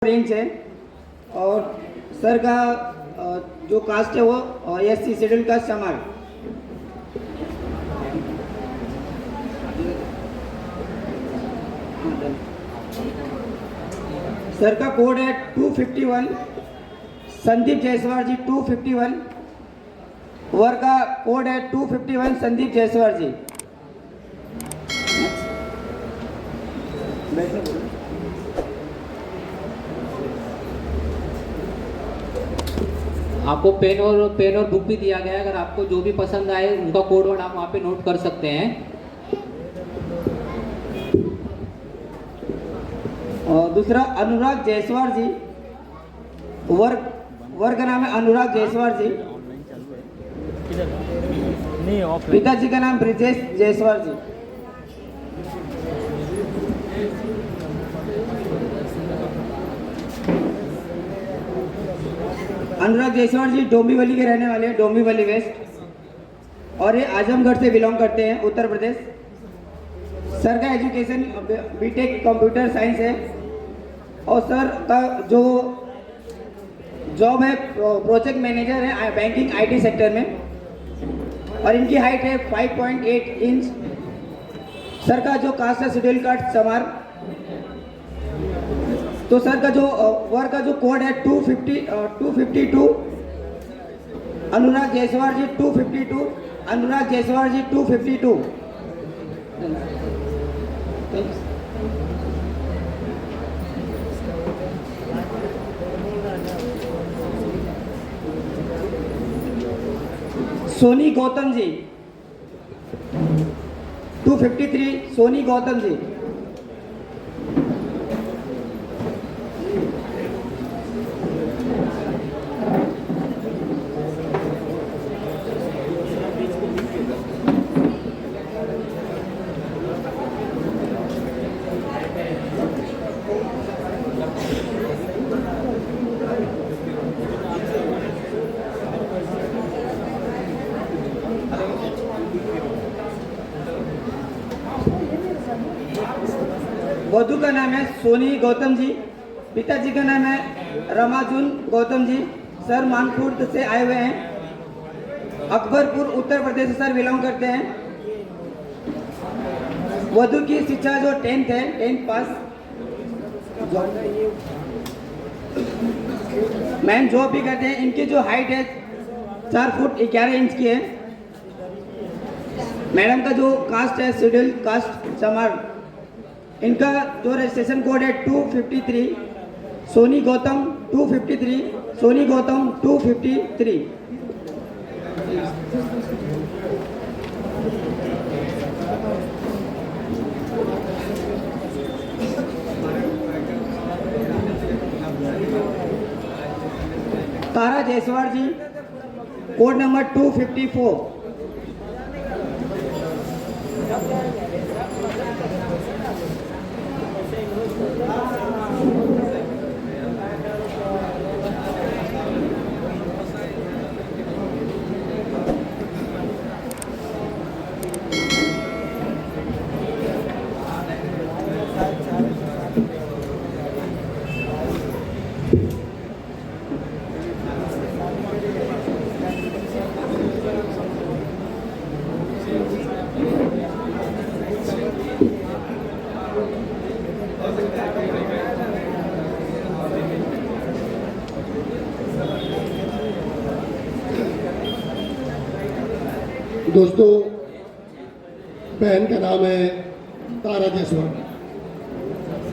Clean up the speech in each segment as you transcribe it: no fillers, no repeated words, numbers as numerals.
Range है। और sir का जो कास्ट है वो एससी शेड्यूल कास्ट समाज। सर का कोड है 251। संदीप जायसवाल जी 251। वर्ग का कोड है 251 संदीप जायसवाल जी। आपको पेन और बुक भी दिया गया है। अगर आपको जो भी पसंद आए उनका कोड वर्ड आप वहाँ पे नोट कर सकते हैं। और दूसरा अनुराग जायसवाल जी। वर्ग का नाम है अनुराग जायसवाल जी। पिताजी का नाम ब्रिजेश जायसवाल जी। अनुराग जायसवाल जी डोंबिवली के रहने वाले हैं, डोंबिवली वेस्ट, और ये आजमगढ़ से बिलोंग करते हैं, उत्तर प्रदेश। सर का एजुकेशन बीटेक कंप्यूटर साइंस है। और सर का जो जॉब है प्रोजेक्ट मैनेजर है बैंकिंग आईटी सेक्टर में। और इनकी हाइट है 5.8 इंच। सर का जो कास्ट है शेड्यूल कास्ट समार। तो सर का जो वर्ग का जो कोड है 252। अनुराग जायसवाल जी 252। अनुराग जायसवाल जी 252। सोनी गौतम जी 253। सोनी गौतम जी। वधु का नाम है सोनी गौतम जी। पिताजी का नाम है रमाजुन गौतम जी। सर मानपुर से आए हुए हैं, अकबरपुर उत्तर प्रदेश से सर बिलोंग करते हैं। वधु की शिक्षा जो 10th है, 10th पास। मैम जॉब भी करते हैं। इनकी जो हाइट है 4 फुट 11 इंच की है। मैडम का जो कास्ट है शेड्यूल कास्ट समार। इनका जो रजिस्ट्रेशन कोड है 253। सोनी गौतम 253। सोनी गौतम 253। तारा जायसवाल जी कोड नंबर 254। दोस्तों, बहन का नाम है तारा जायसवाल।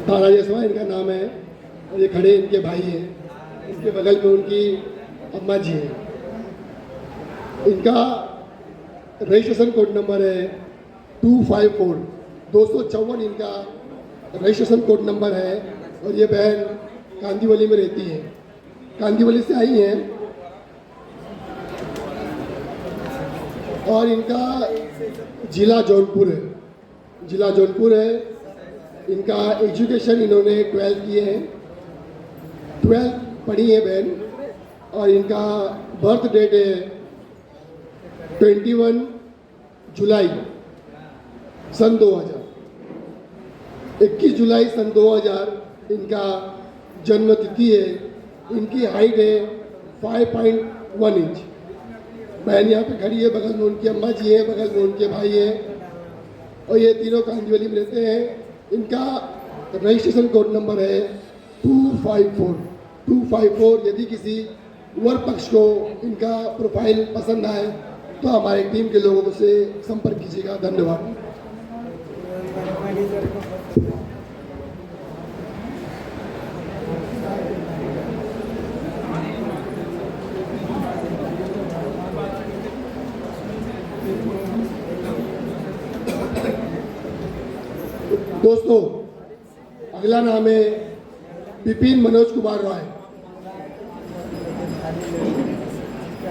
तारा जायसवाल इनका नाम है और ये खड़े इनके भाई हैं। इसके बगल में उनकी अम्मा जी हैं। इनका रजिस्ट्रेशन कोड नंबर है 254। 254 इनका रजिस्ट्रेशन कोड नंबर है। और ये बहन कांदीवली में रहती है, कांदीवली से आई हैं। और इनका जिला जौनपुर है, जिला जौनपुर है। इनका एजुकेशन इन्होंने 12 किए हैं, 12 पढ़ी है बहन। और इनका बर्थ डेट है 21 जुलाई सन 2000। 21 जुलाई सन 2000 इनका जन्म तिथि है। इनकी हाइट है 5.1 इंच। बहन यहाँ पे खड़ी है, बगल में उनकी अम्मा जी है, बगल में उनके भाई हैं और ये तीनों कांदिवली में रहते हैं। इनका रजिस्ट्रेशन कोड नंबर है 254। यदि किसी वर पक्ष को इनका प्रोफाइल पसंद आए तो हमारी टीम के लोगों से संपर्क कीजिएगा। धन्यवाद। दोस्तों, अगला नाम है विपिन मनोज कुमार रॉय।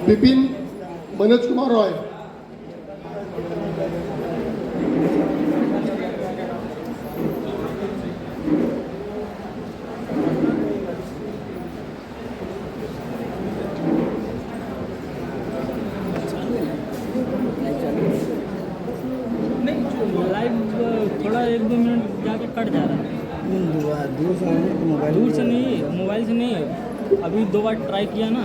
विपिन मनोज कुमार रॉय। थोड़ा 1-2 मिनट जाके कट जा रहा है। दूर से नहीं, मोबाइल से नहीं। अभी 2 बार ट्राई किया ना,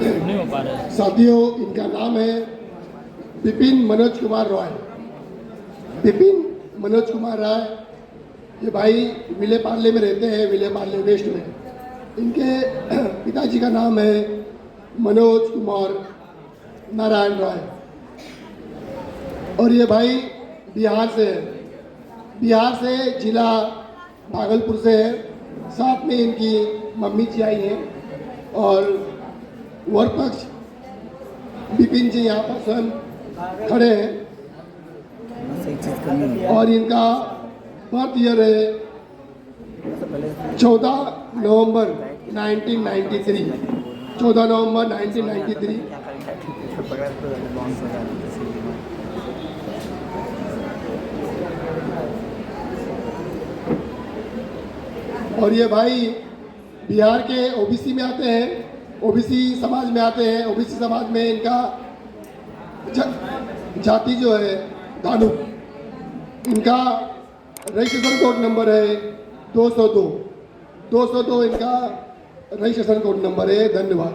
नहीं हो पा रहा है। साथियों, इनका नाम है विपिन मनोज कुमार रॉय। विपिन मनोज कुमार रॉय, ये भाई विले पार्ले में रहते हैं, विले पार्ले वेस्ट में। इनके पिताजी का नाम है मनोज कुमार नारायण रॉय और ये भाई बिहार से है। बिहार से जिला भागलपुर से है। साथ में इनकी मम्मी जी आई हैं और वर पक्ष विपिन जी यहाँ पर स्वयं खड़े हैं और इनका बर्थ ईयर है 14 नवंबर 1993। 14 नवंबर 1993। और ये भाई बिहार के ओबीसी में आते हैं, ओबीसी समाज में आते हैं। ओबीसी समाज में इनका जाति जो है धानु। इनका रजिस्ट्रेशन कोड नंबर है 202। 202 इनका रजिस्ट्रेशन कोड नंबर है। धन्यवाद।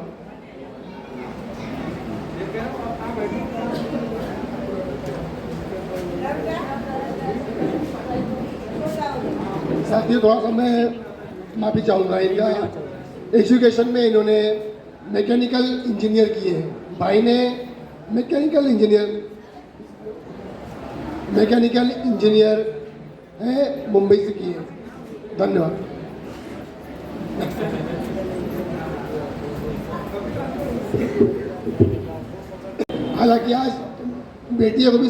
साथियों, थोड़ा सा मैं माफ़ी चाहूँगा। इनका एजुकेशन में इन्होंने मैकेनिकल इंजीनियर किए हैं। भाई ने मैकेनिकल इंजीनियर है, मुंबई से किए हैं। धन्यवाद। हालांकि आज बेटियों को भी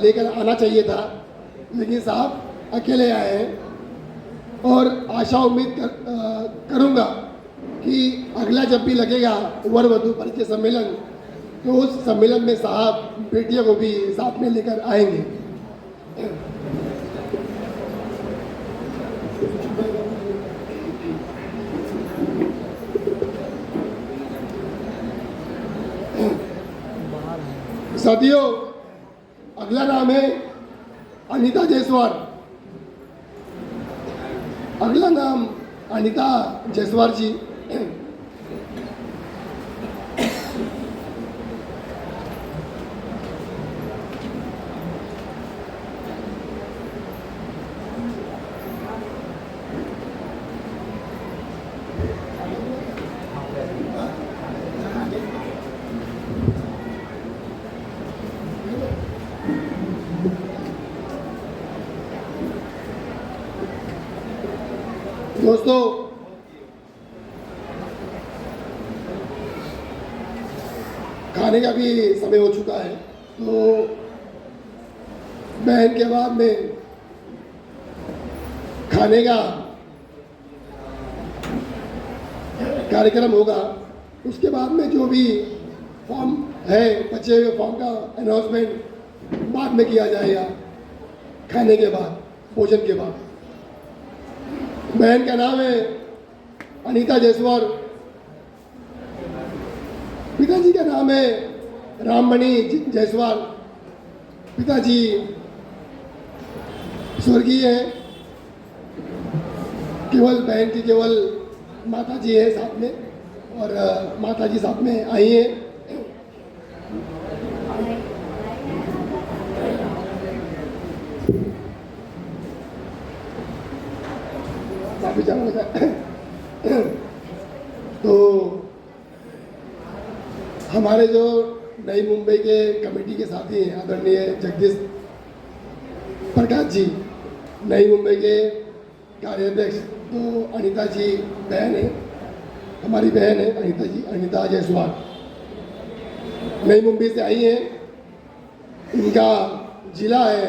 लेकर आना चाहिए था, लेकिन साहब अकेले आए हैं और आशा उम्मीद करूंगा कि अगला जब भी लगेगा वर वधु परिचय सम्मेलन, तो उस सम्मेलन में साहब बेटियों को भी साथ में लेकर आएंगे। साथियों, अगला नाम है अनीता जायसवाल। अगला नाम अनीता जायसवाल जी। दोस्तों, खाने का भी समय हो चुका है, तो बहन के बाद में खाने का कार्यक्रम होगा। उसके बाद में जो भी फॉर्म है, बचे हुए फॉर्म का अनाउंसमेंट बाद में किया जाएगा, खाने के बाद, भोजन के बाद। बहन का नाम है अनीता जायसवाल। पिताजी का नाम है राममणि जायसवाल। पिताजी स्वर्गीय हैं। केवल बहन की केवल माता जी है साथ में, और माता जी साथ में आई हैं। वापिस जाना लगा। तो हमारे जो नई मुंबई के कमेटी के साथी हैं आदरणीय जगदीश प्रकाश जी, नई मुंबई के कार्याध्यक्ष, तो अनीता जी बहन है, हमारी बहन है अनीता जी, अनीता जायसवाल, नई मुंबई से आई हैं। इनका जिला है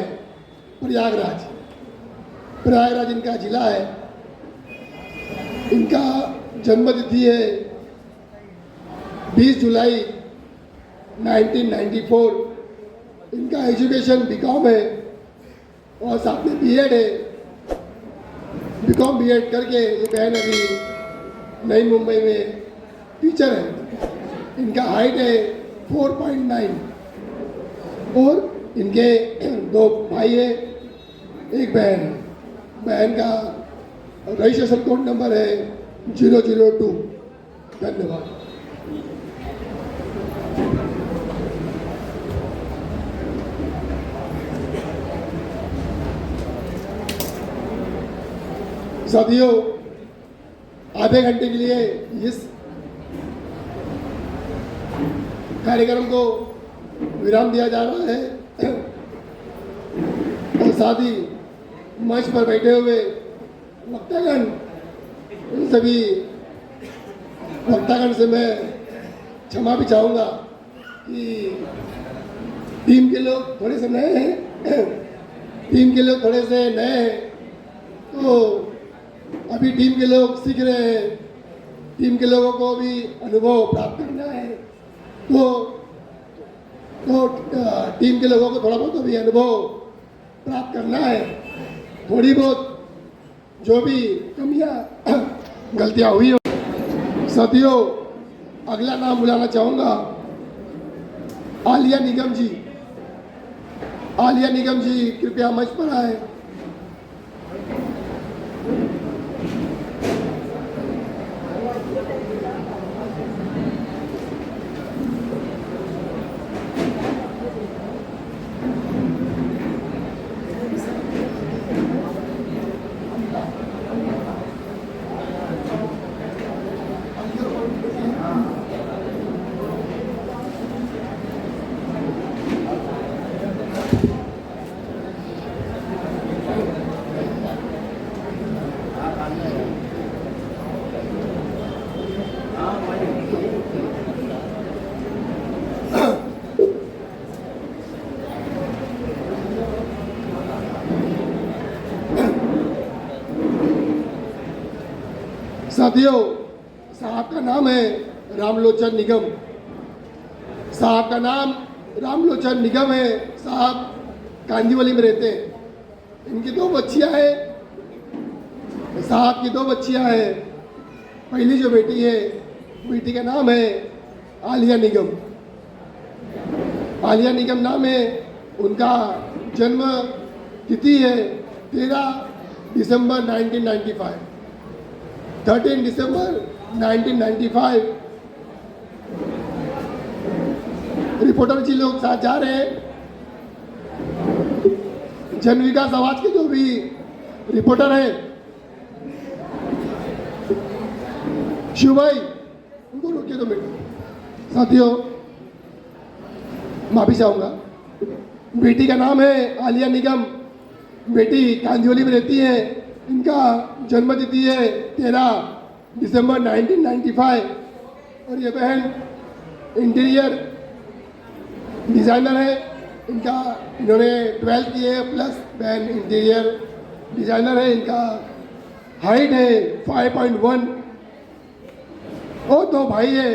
प्रयागराज, प्रयागराज इनका जिला है। इनका जन्म तिथि है 20 जुलाई 1994। इनका एजुकेशन बीकॉम है और साथ में बीएड है। बीकॉम बीएड करके ये बहन अभी नई मुंबई में टीचर है। इनका हाइट है 4.9 और इनके 2 भाई है, एक बहन है। बहन का रजिस्ट्रेशन कोड नंबर है 002। धन्यवाद। साथियों, आधे घंटे के लिए इस कार्यक्रम को विराम दिया जा रहा है और साथ ही मंच पर बैठे हुए वक्तागण, इन सभी वक्तागण से मैं क्षमा भी चाहूँगा कि टीम के लोग थोड़े से नए हैं, टीम के लोग थोड़े से नए हैं, तो अभी टीम के लोग सीख रहे हैं, टीम के लोगों को भी अनुभव प्राप्त करना है, तो टीम के लोगों को थोड़ा बहुत अभी अनुभव प्राप्त करना है। थोड़ी बहुत जो भी कमियां गलतियां हुई हो। साथियों, अगला नाम बुलाना चाहूँगा आलिया निगम जी। आलिया निगम जी कृपया मंच पर आए। साथियों, साहब का नाम है रामलोचन निगम। साहब का नाम रामलोचन निगम है। साहब कांदीवली में रहते हैं। इनकी 2 बच्चियां हैं। साहब की 2 बच्चियां हैं। पहली जो बेटी है, बेटी का नाम है आलिया निगम। आलिया निगम नाम है। उनका जन्म तिथि है 13 दिसंबर 1995। 13 दिसंबर 1995। रिपोर्टर जी लोग साथ जा रहे हैं। जन विकास आवाज के जो भी रिपोर्टर हैं, शिव भाई, उनको रोकिए 2 मिनट। साथियों, माफी चाहूंगा। बेटी का नाम है आलिया निगम। बेटी कांदिवली में रहती है। इनका जन्म तिथि है 13 दिसंबर 1995 और ये बहन इंटीरियर डिज़ाइनर है। इन्होंने 12th की है प्लस बहन इंटीरियर डिज़ाइनर है। इनका हाइट है 5.1 और 2 भाई है।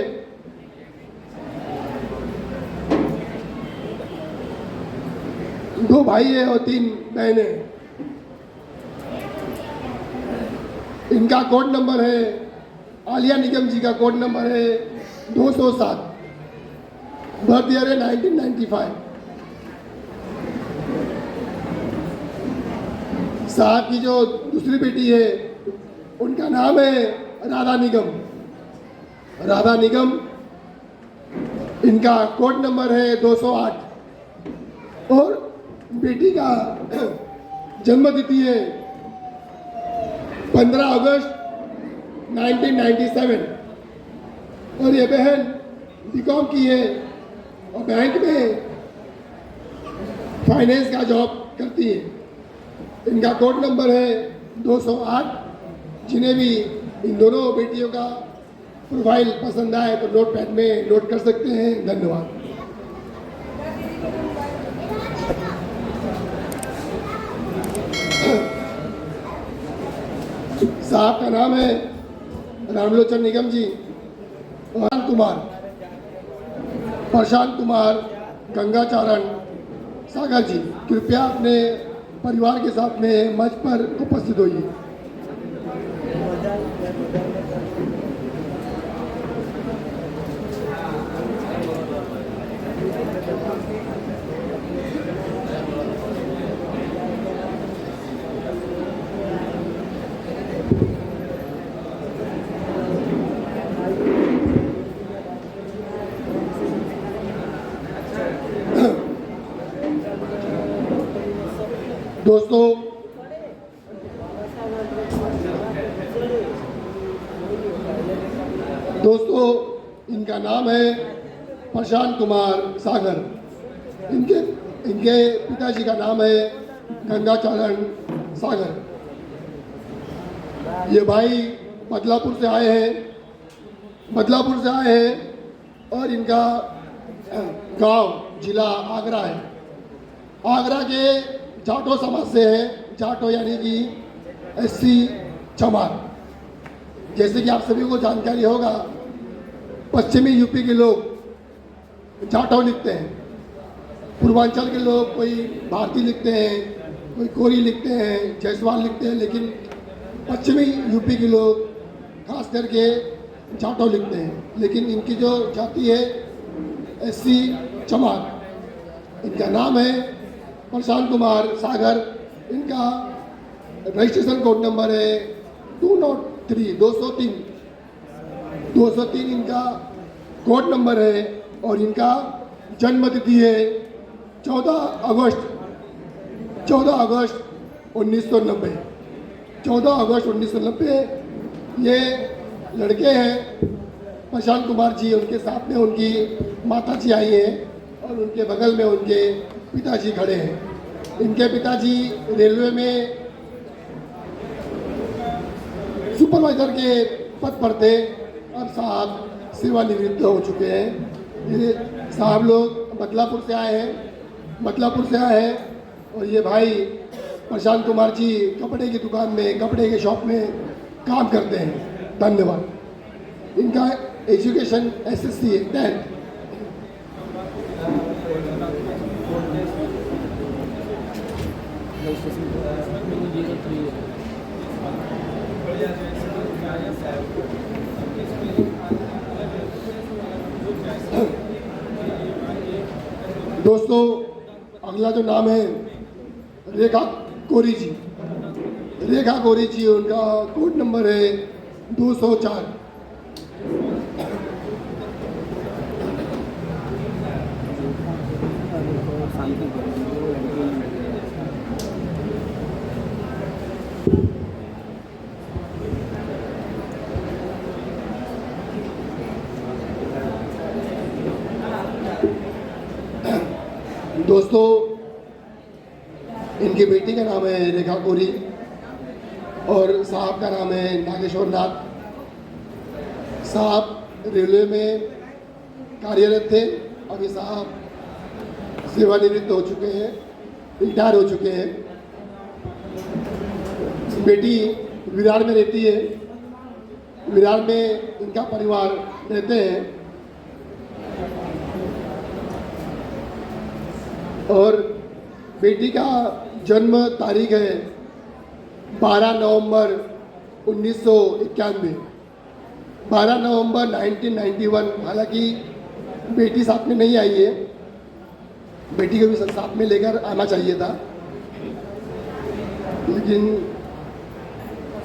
दो भाई है और 3 बहनें। इनका कोड नंबर है, आलिया निगम जी का कोड नंबर है 207। बर्थ ईयर है 1995। साहब की जो दूसरी बेटी है उनका नाम है राधा निगम। राधा निगम, इनका कोड नंबर है 208 और बेटी का जन्म तिथि है 15 अगस्त 1997 और ये बहन बीकॉम की है और बैंक में फाइनेंस का जॉब करती है। इनका कोड नंबर है 208। जिन्हें भी इन दोनों बेटियों का प्रोफाइल पसंद आए तो नोट पैड में नोट कर सकते हैं। धन्यवाद। साहब का नाम है रामलोचन निगम जी और प्रशांत कुमार गंगाचारण सागर जी, कृपया अपने परिवार के साथ में मंच पर उपस्थित होइए। दोस्तों इनका नाम है प्रशांत कुमार सागर। इनके पिताजी का नाम है गंगाचारण सागर। ये भाई बदलापुर से आए हैं और इनका गांव जिला आगरा है। आगरा के जाटो समाज से है। जाटो यानी कि एससी चमार। जैसे कि आप सभी को जानकारी होगा, पश्चिमी यूपी के लोग जाटो लिखते हैं, पूर्वांचल के लोग कोई भारती लिखते हैं, कोई कोरी लिखते हैं, जायसवाल लिखते हैं, लेकिन पश्चिमी यूपी के लोग खास करके जाटो लिखते हैं। लेकिन इनकी जो जाति है एससी चमार। इनका नाम है प्रशांत कुमार सागर। इनका रजिस्ट्रेशन कोड नंबर है 203 इनका कोड नंबर है और इनका जन्म तिथि है 14 अगस्त 1990। 14 अगस्त 1990। ये लड़के हैं प्रशांत कुमार जी, उनके साथ में उनकी माता जी आई हैं और उनके बगल में उनके पिताजी खड़े हैं। इनके पिताजी रेलवे में सुपरवाइजर के पद पर थे। अब साहब सेवानिवृत्त हो चुके हैं। ये साहब लोग बदलापुर से आए हैं और ये भाई प्रशांत कुमार जी कपड़े की दुकान में, कपड़े के शॉप में काम करते हैं। धन्यवाद। इनका एजुकेशन एसएससी है 10th। दोस्तों अगला जो नाम है रेखा कोरी जी। उनका कोड नंबर है 204। दोस्तों इनकी बेटी का नाम है रेखा कोरी और साहब का नाम है नागेश्वर नाथ। साहब रेलवे में कार्यरत थे। अभी साहब सेवानिवृत्त हो चुके हैं, रिटायर हो चुके हैं। बेटी विरार में रहती है। विरार में इनका परिवार रहते हैं और बेटी का जन्म तारीख है 12 नवंबर 1991। 12 नवंबर 1991। हालांकि बेटी साथ में नहीं आई है, बेटी को भी साथ में लेकर आना चाहिए था, लेकिन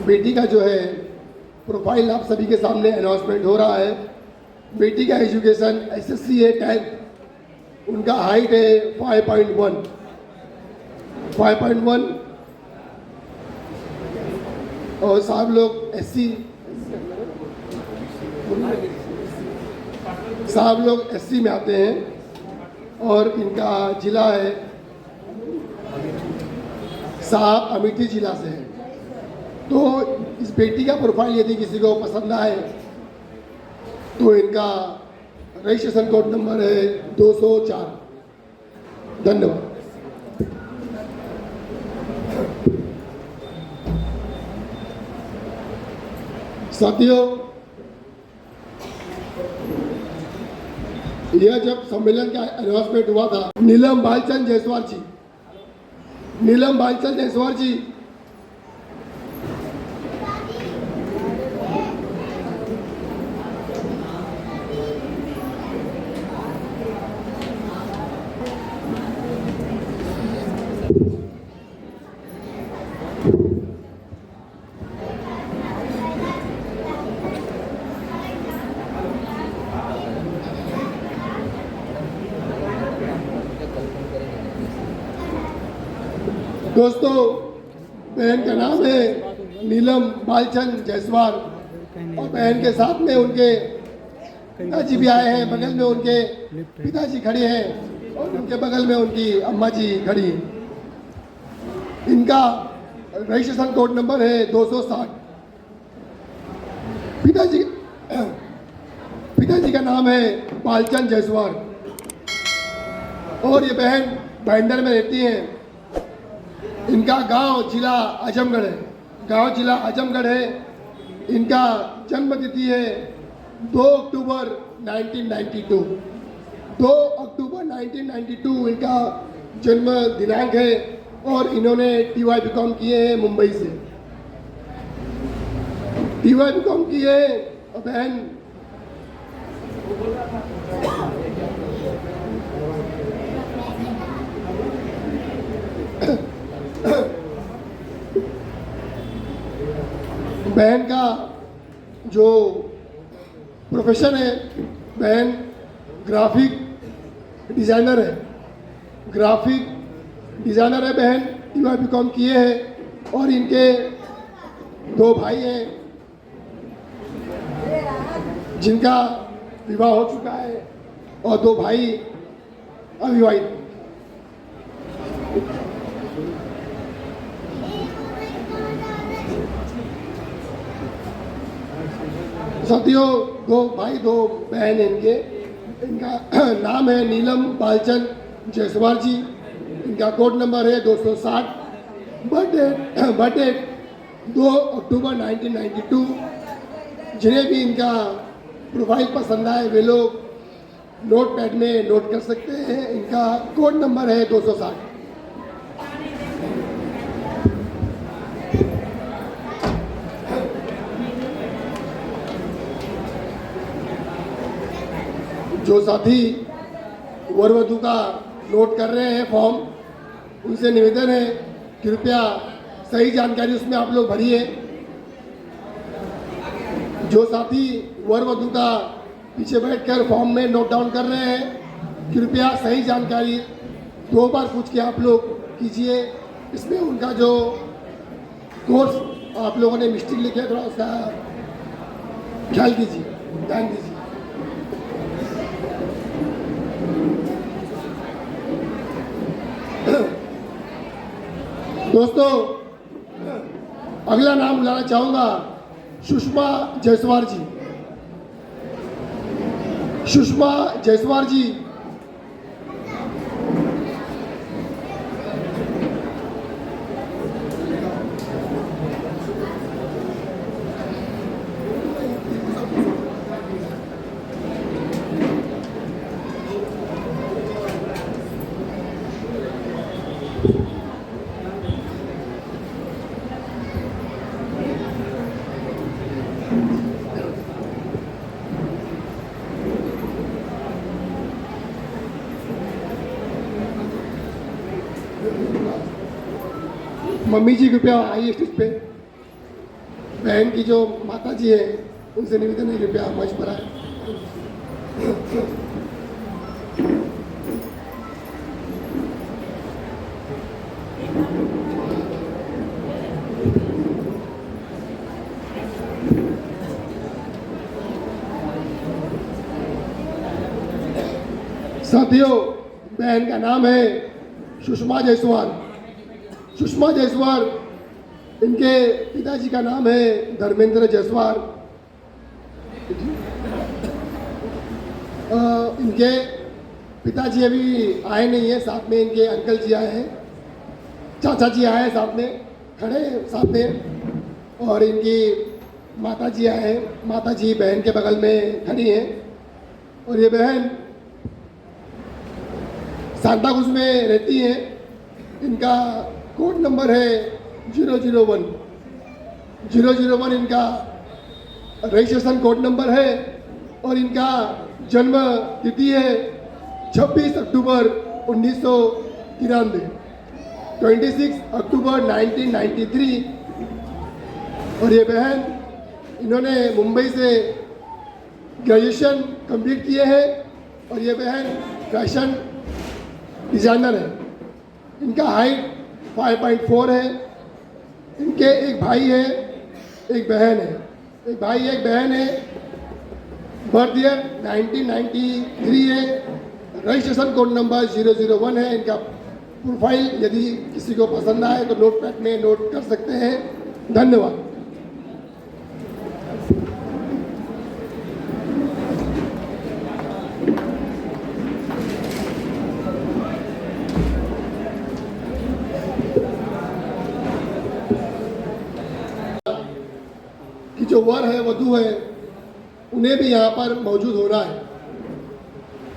बेटी का जो है प्रोफाइल आप सभी के सामने अनाउंसमेंट हो रहा है। बेटी का एजुकेशन एसएससी है 10th, उनका हाइट है 5.1 और साहब लोग एससी में आते हैं और इनका जिला है साहब अमेठी जिला से है। तो इस बेटी का प्रोफाइल यदि किसी को पसंद आए तो इनका रजिस्ट्रेशन कोड नंबर है 204। धन्यवाद। साथियों, यह जब सम्मेलन का अनाउंसमेंट हुआ था, नीलम बालचंद जायसवाल जी दोस्तों, बहन का नाम है नीलम बालचंद जायसवाल और बहन के साथ में उनके पिताजी भी आए हैं। बगल में उनके पिताजी खड़े हैं और उनके बगल में उनकी अम्मा जी खड़ी हैं। इनका रजिस्ट्रेशन कोड नंबर है 260। पिताजी का नाम है बालचंद जायसवाल और ये बहन भाईंदर में रहती हैं। इनका गांव जिला आजमगढ़ है। इनका जन्म तिथि है 2 अक्टूबर 1992। 2 अक्टूबर 1992 इनका जन्म दिनांक है और इन्होंने TY BCom किए हैं मुंबई से। TY BCom किए बहन बहन का जो प्रोफेशन है, बहन ग्राफिक डिज़ाइनर है बहन। TY BCom किए हैं और इनके 2 भाई हैं जिनका विवाह हो चुका है और 2 भाई अविवाहित। साथियों, 2 भाई 2 बहन हैं इनका नाम है नीलम बालचंद जायसवाल जी। इनका कोड नंबर है 260। बर्थडे 2 अक्टूबर 1992। जिन्हें भी इनका प्रोफाइल पसंद आए वे लोग नोट पैड में नोट कर सकते हैं। इनका कोड नंबर है 260। जो साथी वर वधू का नोट कर रहे हैं फॉर्म, उनसे निवेदन है कृपया सही जानकारी उसमें आप लोग भरिए। जो साथी वर वधू का पीछे बैठकर फॉर्म में नोट डाउन कर रहे हैं, कृपया सही जानकारी 2 बार पूछ के आप लोग कीजिए। इसमें उनका जो कोर्स आप लोगों ने मिस्टेक लिखे थोड़ा उसका ख्याल कीजिए, ध्यान दीजिए। दोस्तों, अगला नाम बुलाना चाहूंगा सुषमा जायसवाल जी। मम्मी जी कृपया आइए स्टेज पे। बहन की जो माता जी है उनसे निवेदन है कृपया मंच पर आए। साथियों, बहन का नाम है सुषमा जायसवाल। सुषमा जायसवाल, इनके पिताजी का नाम है धर्मेंद्र जायसवाल। इनके पिताजी अभी आए नहीं है, साथ में इनके अंकल जी आए हैं, चाचा जी आए हैं, साथ में खड़े हैं साथ में, और इनकी माता जी आए हैं। माता जी बहन के बगल में खड़ी हैं, और ये बहन सांता क्रूज में रहती हैं। इनका कोड नंबर है 001। 001 इनका रजिस्ट्रेशन कोड नंबर है, और इनका जन्म तिथि है 26 अक्टूबर 1993, 26 अक्टूबर 1993। और ये बहन, इन्होंने मुंबई से ग्रेजुएशन कंप्लीट किए हैं, और ये बहन फैशन डिजाइनर है। इनका हाइट 5.4 है। इनके एक भाई है, एक बहन है। एक भाई है, एक बहन है। बर्थ ईयर 1993 है। रजिस्ट्रेशन कोड नंबर 001 है। इनका प्रोफाइल यदि किसी को पसंद आए तो नोट पैड में नोट कर सकते हैं। धन्यवाद। कि जो वर है, वधू है, उन्हें भी यहाँ पर मौजूद होना है।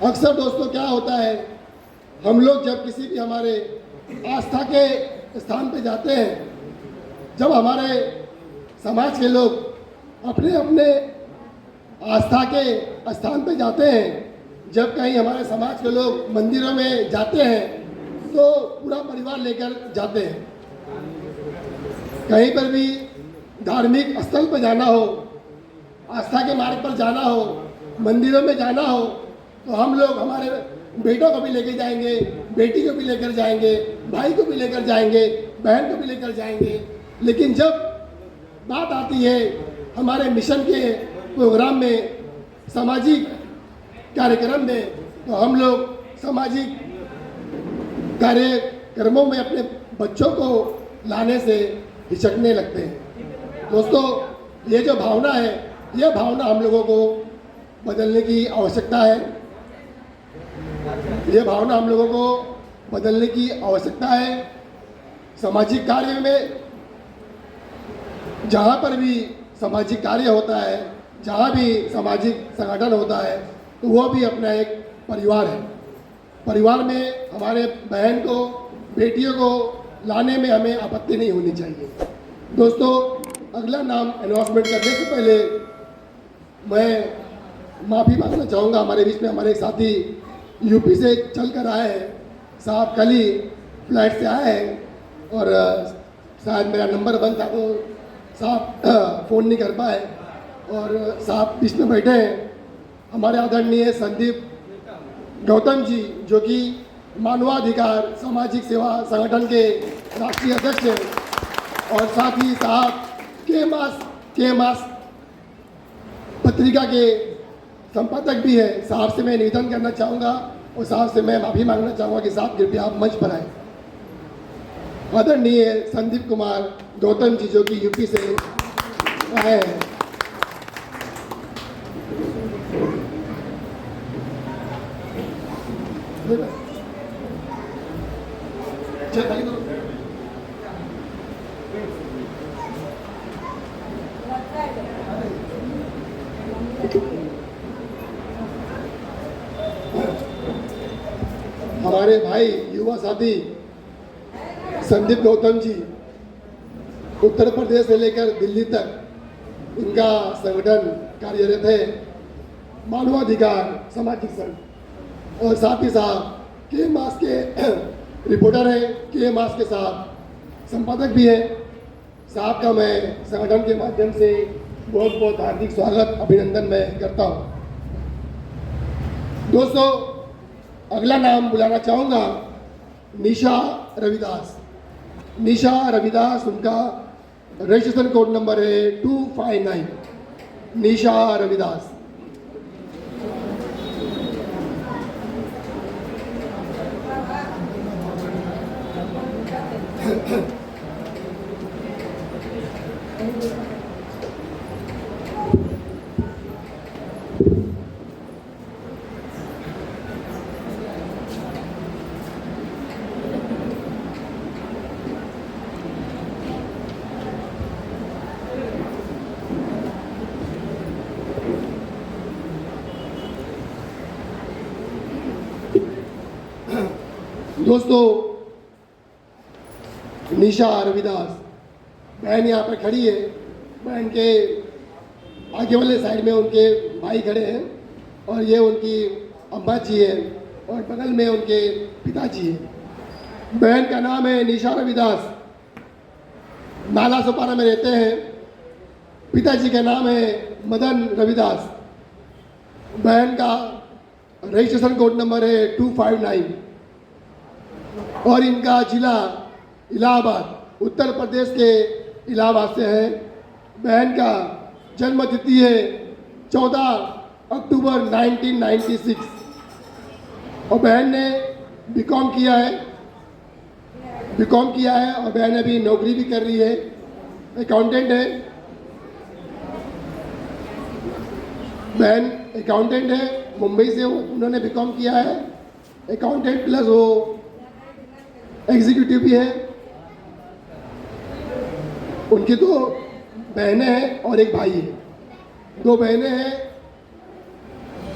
अक्सर दोस्तों क्या होता है, हम लोग जब किसी भी हमारे आस्था के स्थान पे जाते हैं, जब हमारे समाज के लोग अपने अपने आस्था के स्थान पे जाते हैं, जब कहीं हमारे समाज के लोग मंदिरों में जाते हैं तो पूरा परिवार लेकर जाते हैं। कहीं पर भी धार्मिक स्थल पर जाना हो, आस्था के मार्ग पर जाना हो, मंदिरों में जाना हो, तो हम लोग हमारे बेटों को भी लेकर जाएंगे, बेटी को भी लेकर जाएंगे, भाई को भी लेकर जाएंगे, बहन को भी लेकर जाएंगे। लेकिन जब बात आती है हमारे मिशन के प्रोग्राम में, सामाजिक कार्यक्रम में, तो हम लोग सामाजिक कार्यक्रमों में अपने बच्चों को लाने से हिचकने लगते हैं। दोस्तों, ये जो भावना है, ये भावना हम लोगों को बदलने की आवश्यकता है। ये भावना हम लोगों को बदलने की आवश्यकता है। सामाजिक कार्य में, जहाँ पर भी सामाजिक कार्य होता है, जहाँ भी सामाजिक संगठन होता है, तो वो भी अपना एक परिवार है। परिवार में हमारे बहन को, बेटियों को लाने में हमें आपत्ति नहीं होनी चाहिए। दोस्तों, अगला नाम अनाउंसमेंट करने से पहले मैं माफ़ी मांगना चाहूँगा। हमारे बीच में हमारे एक साथी यूपी से चल कर आए हैं। साहब कल ही फ्लाइट से आए हैं, और शायद मेरा नंबर बंद था तो साहब फ़ोन नहीं कर पाए, और साहब बीच में बैठे हैं। हमारे आदरणीय संदीप गौतम जी, जो कि मानवाधिकार सामाजिक सेवा संगठन के राष्ट्रीय अध्यक्ष हैं, और साथ ही साहब के मास पत्रिका के संपादक भी है। साहब से मैं निवेदन करना चाहूँगा, और साहब से मैं माफ़ी मांगना चाहूँगा कि साहब कृपया आप मंच पर आए। आदरणीय संदीप कुमार गौतम जी, जो कि यूपी से आए हैं। हमारे भाई युवा साथी संदीप गौतम जी, उत्तर प्रदेश से लेकर दिल्ली तक इनका संगठन कार्यरत है, मानवाधिकार सामाजिक संघ। और साथ ही साथ के मास के रिपोर्टर हैं, के मास के साथ संपादक भी हैं। साहब का मैं संगठन के माध्यम से बहुत बहुत हार्दिक स्वागत अभिनंदन मैं करता हूँ। दोस्तों, अगला नाम बुलाना चाहूँगा निशा रविदास। निशा रविदास, उनका रजिस्ट्रेशन कोड नंबर है 259। निशा रविदास। दोस्तों, निशा रविदास बहन यहाँ पर खड़ी है। बहन के आगे वाले साइड में उनके भाई खड़े हैं और ये उनकी अम्मा जी है और बगल में उनके पिताजी हैं। बहन का नाम है निशा रविदास, नाला सोपारा में रहते हैं। पिताजी का नाम है मदन रविदास। बहन का रजिस्ट्रेशन कोड नंबर है 259 और इनका जिला इलाहाबाद, उत्तर प्रदेश के इलाहाबाद से है। बहन का जन्म तिथि है 14 अक्टूबर 1996 और बहन ने बीकॉम किया है। और बहन अभी नौकरी भी कर रही है, अकाउंटेंट है। बहन अकाउंटेंट है, मुंबई से उन्होंने बीकॉम किया है, अकाउंटेंट प्लस वो एग्जीक्यूटिव भी है। उनकी 2 बहनें हैं और एक भाई है। 2 बहनें हैं,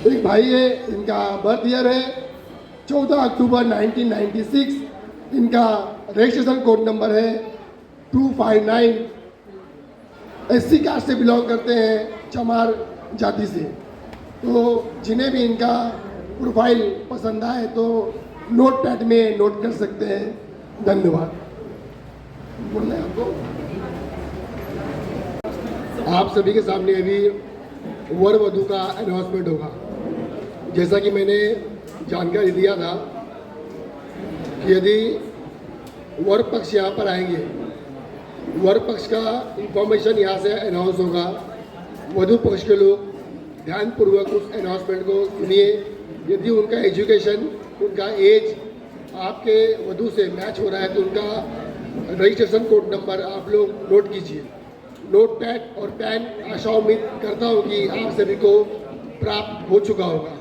एक भाई है। इनका बर्थ ईयर है 14 अक्टूबर 1996। इनका रजिस्ट्रेशन कोड नंबर है 259। एससी कास्ट से बिलोंग करते हैं, चमार जाति से। तो जिन्हें भी इनका प्रोफाइल पसंद आए तो नोट पैड में नोट कर सकते हैं। धन्यवाद। बोलना है आपको। आप सभी के सामने अभी वर वधू का अनाउंसमेंट होगा। जैसा कि मैंने जानकारी दिया था कि यदि वर पक्ष यहाँ पर आएंगे, वर पक्ष का इंफॉर्मेशन यहाँ से अनाउंस होगा। वधू पक्ष के लोग ध्यानपूर्वक उस अनाउंसमेंट को सुनिए। यदि उनका एजुकेशन, उनका एज आपके वधू से मैच हो रहा है तो उनका रजिस्ट्रेशन कोड नंबर आप लोग नोट कीजिए। नोट पैड और पेन आशा उम्मीद करता हूँ कि आप सभी को प्राप्त हो चुका होगा।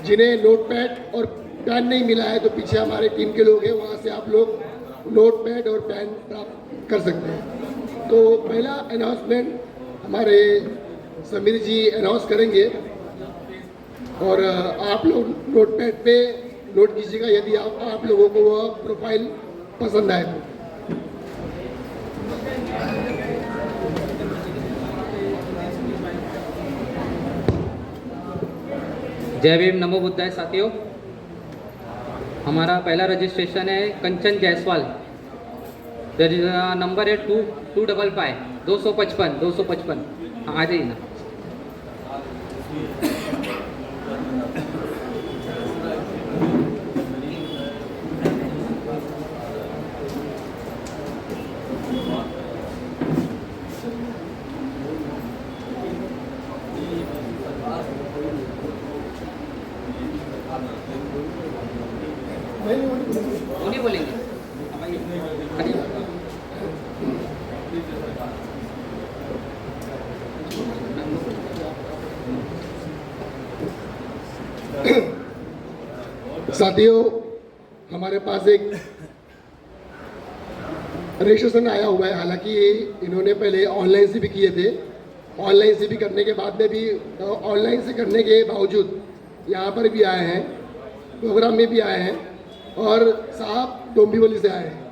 जिन्हें नोट पैड और पेन नहीं मिला है तो पीछे हमारे टीम के लोग हैं, वहाँ से आप लोग नोट पैड और पेन प्राप्त कर सकते हैं। तो पहला अनाउंसमेंट हमारे समीर जी अनाउंस करेंगे और आप लोग नोट पैड पे नोट कीजिएगा यदि आप लोगों को वह प्रोफाइल पसंद आए तो। जय भीम, नमो बुद्धाय। साथियों, हमारा पहला रजिस्ट्रेशन है कंचन जायसवाल। नंबर है 255 हाँ, आ जाइए ना। वो नहीं बोलेंगे। साथियों, हमारे पास एक रजिस्ट्रेशन आया हुआ है। हालांकि इन्होंने पहले ऑनलाइन से भी किए थे। ऑनलाइन से भी करने के बाद में भी, ऑनलाइन से करने के बावजूद यहाँ पर भी आए हैं, प्रोग्राम में भी आए हैं और साहब डोंबिवली से आए हैं।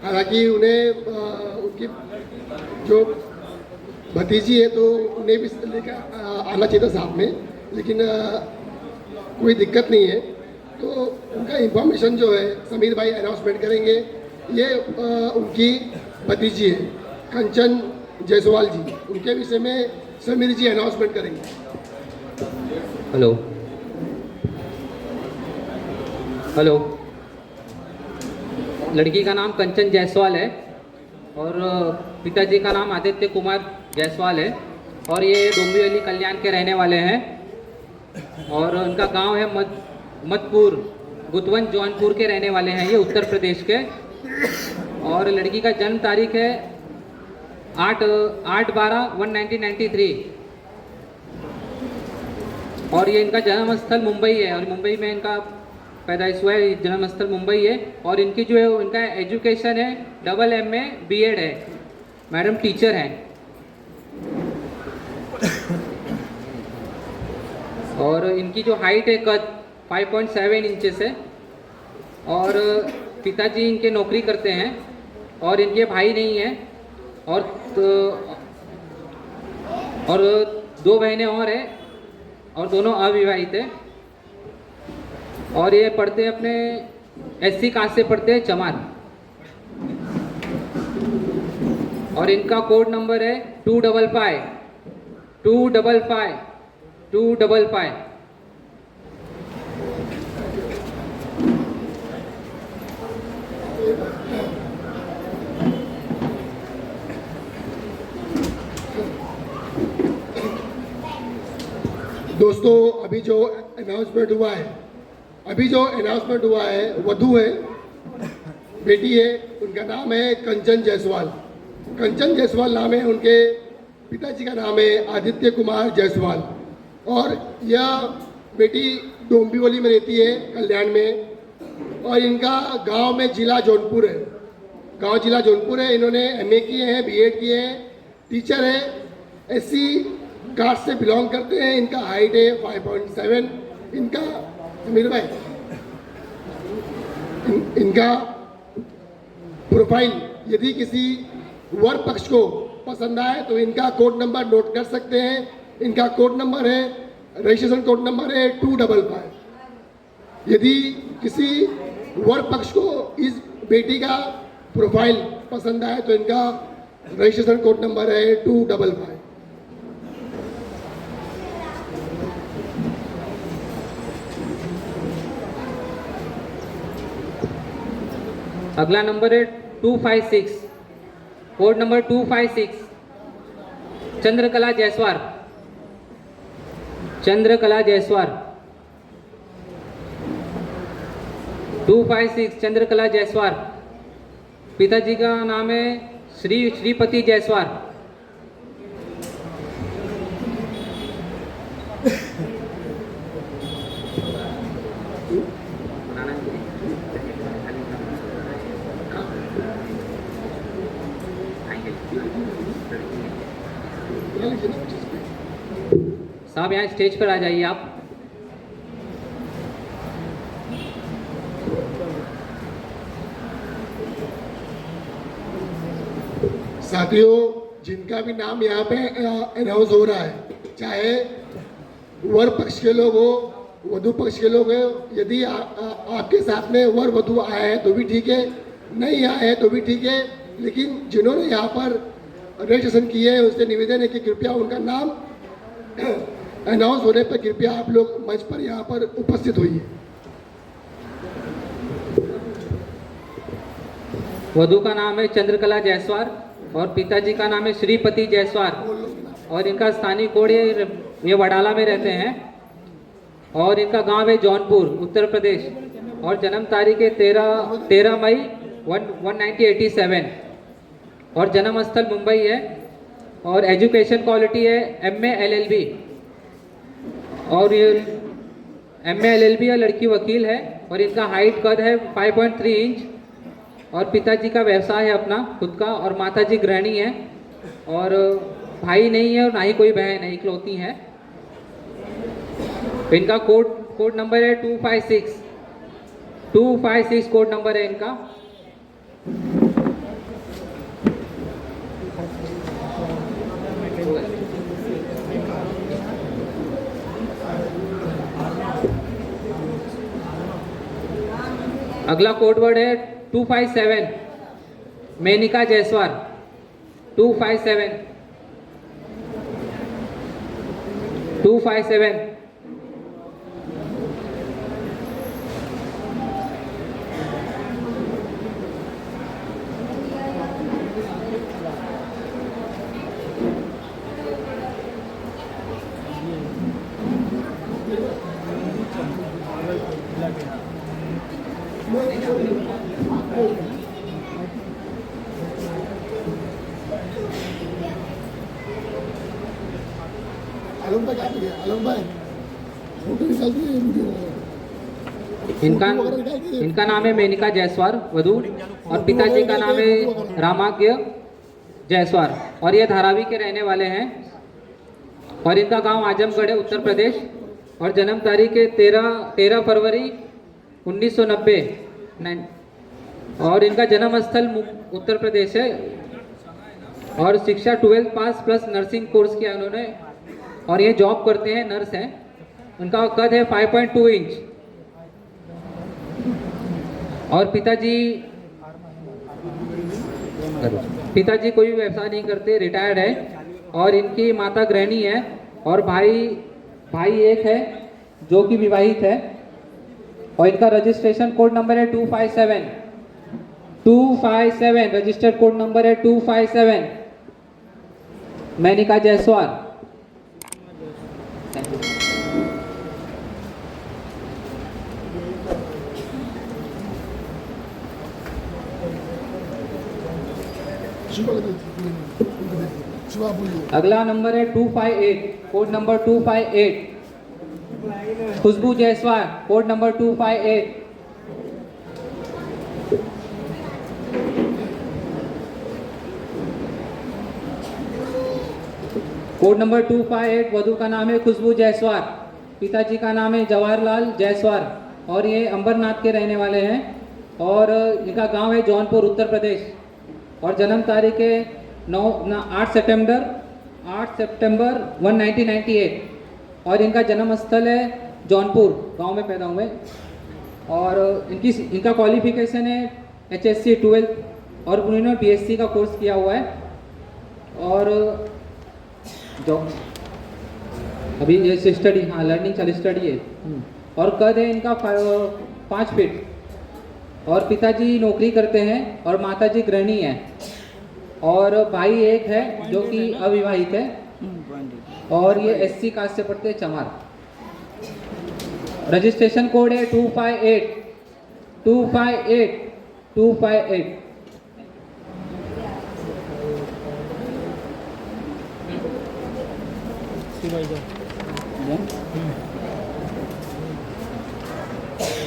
हालांकि उन्हें उनकी जो भतीजी है तो उन्हें भी लेकर आना चाहिए था साथ में, लेकिन कोई दिक्कत नहीं है। तो उनका इंफॉर्मेशन जो है समीर भाई अनाउंसमेंट करेंगे। ये उनकी भतीजी है, कंचन जायसवाल जी, उनके विषय में समीर जी अनाउंसमेंट करेंगे। Hello hello. लड़की का नाम कंचन जायसवाल है और पिताजी का नाम आदित्य कुमार जायसवाल है और ये डोंबिवली कल्याण के रहने वाले हैं और उनका गांव है मधपुर, गुतवंत जौनपुर के रहने वाले हैं ये, उत्तर प्रदेश के। और लड़की का जन्म तारीख है 8/12/1993 और ये इनका जन्म स्थल मुंबई है और मुंबई में इनका पैदाइश हुआ है, जन्म स्थल मुंबई है। और इनकी जो है इनका एजुकेशन है MA BEd है, मैडम टीचर हैं। और इनकी जो हाइट है कद 5.7 इंचेस है और पिताजी इनके नौकरी करते हैं और इनके भाई नहीं हैं और 2 बहनें और हैं और दोनों अविवाहित है। और ये पढ़ते अपने SC कास्ट से पढ़ते हैं चमार और इनका कोड नंबर है 255। दोस्तों, अभी जो अनाउंसमेंट हुआ है, वधू है, बेटी है, उनका नाम है कंचन जायसवाल। कंचन जायसवाल नाम है, उनके पिताजी का नाम है आदित्य कुमार जायसवाल और यह बेटी डोंबिवली में रहती है, कल्याण में। और इनका गांव में जिला जौनपुर है, इन्होंने MA किए हैं, BEd किए हैं, टीचर है, SC कास्ट से बिलोंग करते हैं। इनका हाइट है 5.7। इनका समीर भाई, इनका प्रोफाइल यदि किसी वर पक्ष को पसंद आए तो इनका कोड नंबर नोट कर सकते हैं। इनका कोड नंबर है, रजिस्ट्रेशन कोड नंबर है 255। यदि किसी वर पक्ष को इस बेटी का प्रोफाइल पसंद आए तो इनका रजिस्ट्रेशन कोड नंबर है 255। अगला नंबर है 256, कोड नंबर 256, चंद्रकला जायसवाल। 256 चंद्रकला जायसवाल। पिताजी का नाम है श्रीपति जायसवाल। साहब यहाँ स्टेज पर आ जाइए आप। साथियों, जिनका भी नाम यहाँ पे अनाउंस हो रहा है, चाहे वर पक्ष के लोग हो, वधु पक्ष के लोग हो, यदि आपके साथ में वर वधु आए हैं तो भी ठीक है, नहीं आए हैं तो भी ठीक है, लेकिन जिन्होंने यहाँ पर रजिस्ट्रेशन किए हैं उससे निवेदन है कि कृपया उनका नाम अनाउंस होने पर कृपया आप लोग मंच पर यहाँ पर उपस्थित होइए। वधु का नाम है चंद्रकला जायसवाल और पिताजी का नाम है श्रीपति जायसवाल और इनका स्थानीय कोड ये वडाला में रहते हैं और इनका गांव है जौनपुर, उत्तर प्रदेश और जन्म तारीख है 13 मई 1987 और जन्म स्थल मुंबई है और एजुकेशन क्वालिटी है MA LLB और ये MA LLB और लड़की वकील है और इनका हाइट कद है 5.3 इंच और पिताजी का व्यवसाय है अपना खुद का और माताजी गृहिणी है और भाई नहीं है और ना ही कोई बहन है, इकलौती है। इनका कोड नंबर है 256 कोड नंबर है इनका। अगला कोड वर्ड है 257 मेनिका जायसवाल। 257 257 आलम भाई क्या किया? आलम भाई फोटो निकाल दिए वीडियो इनका नाम है मेनिका जायसवाल वधू और पिताजी का नाम है रामाज्ञ जायसवाल और ये धारावी के रहने वाले हैं और इनका गांव आजमगढ़ है उत्तर प्रदेश और जन्म तारीख है 13 फरवरी 1990 और इनका जन्म स्थल उत्तर प्रदेश है और शिक्षा 12th पास प्लस नर्सिंग कोर्स किया उन्होंने और ये जॉब करते हैं, नर्स हैं। उनका कद है 5.2 इंच और पिताजी कोई भी व्यवसाय नहीं करते, रिटायर्ड है और इनकी माता गृहिणी है और भाई एक है जो कि विवाहित है और इनका रजिस्ट्रेशन कोड नंबर है 257 रजिस्टर्ड कोड नंबर है 257 मेनिका जायसवाल। अगला नंबर है 258 code number 258 Khushboo Jaiswal code number 258 code number 258 वधू का नाम है खुशबू जायसवाल, पिताजी का नाम है जवाहरलाल जायसवाल और ये अंबरनाथ के रहने वाले हैं और इनका गांव है जौनपुर उत्तर प्रदेश और जन्म तारीख है 8 सितंबर 1998 और इनका जन्म स्थल है जौनपुर गांव में पैदा हुए और इनका क्वालिफिकेशन है HSC 12 और उन्होंने BSc का कोर्स किया हुआ है और जो अभी ये स्टडी लर्निंग चल स्टडी है और कद है इनका 5 फीट और पिताजी नौकरी करते हैं और माताजी गृहिणी है और भाई एक है जो कि अविवाहित है और ये SC कास्ट से पढ़ते हैं चमार। रजिस्ट्रेशन कोड है 258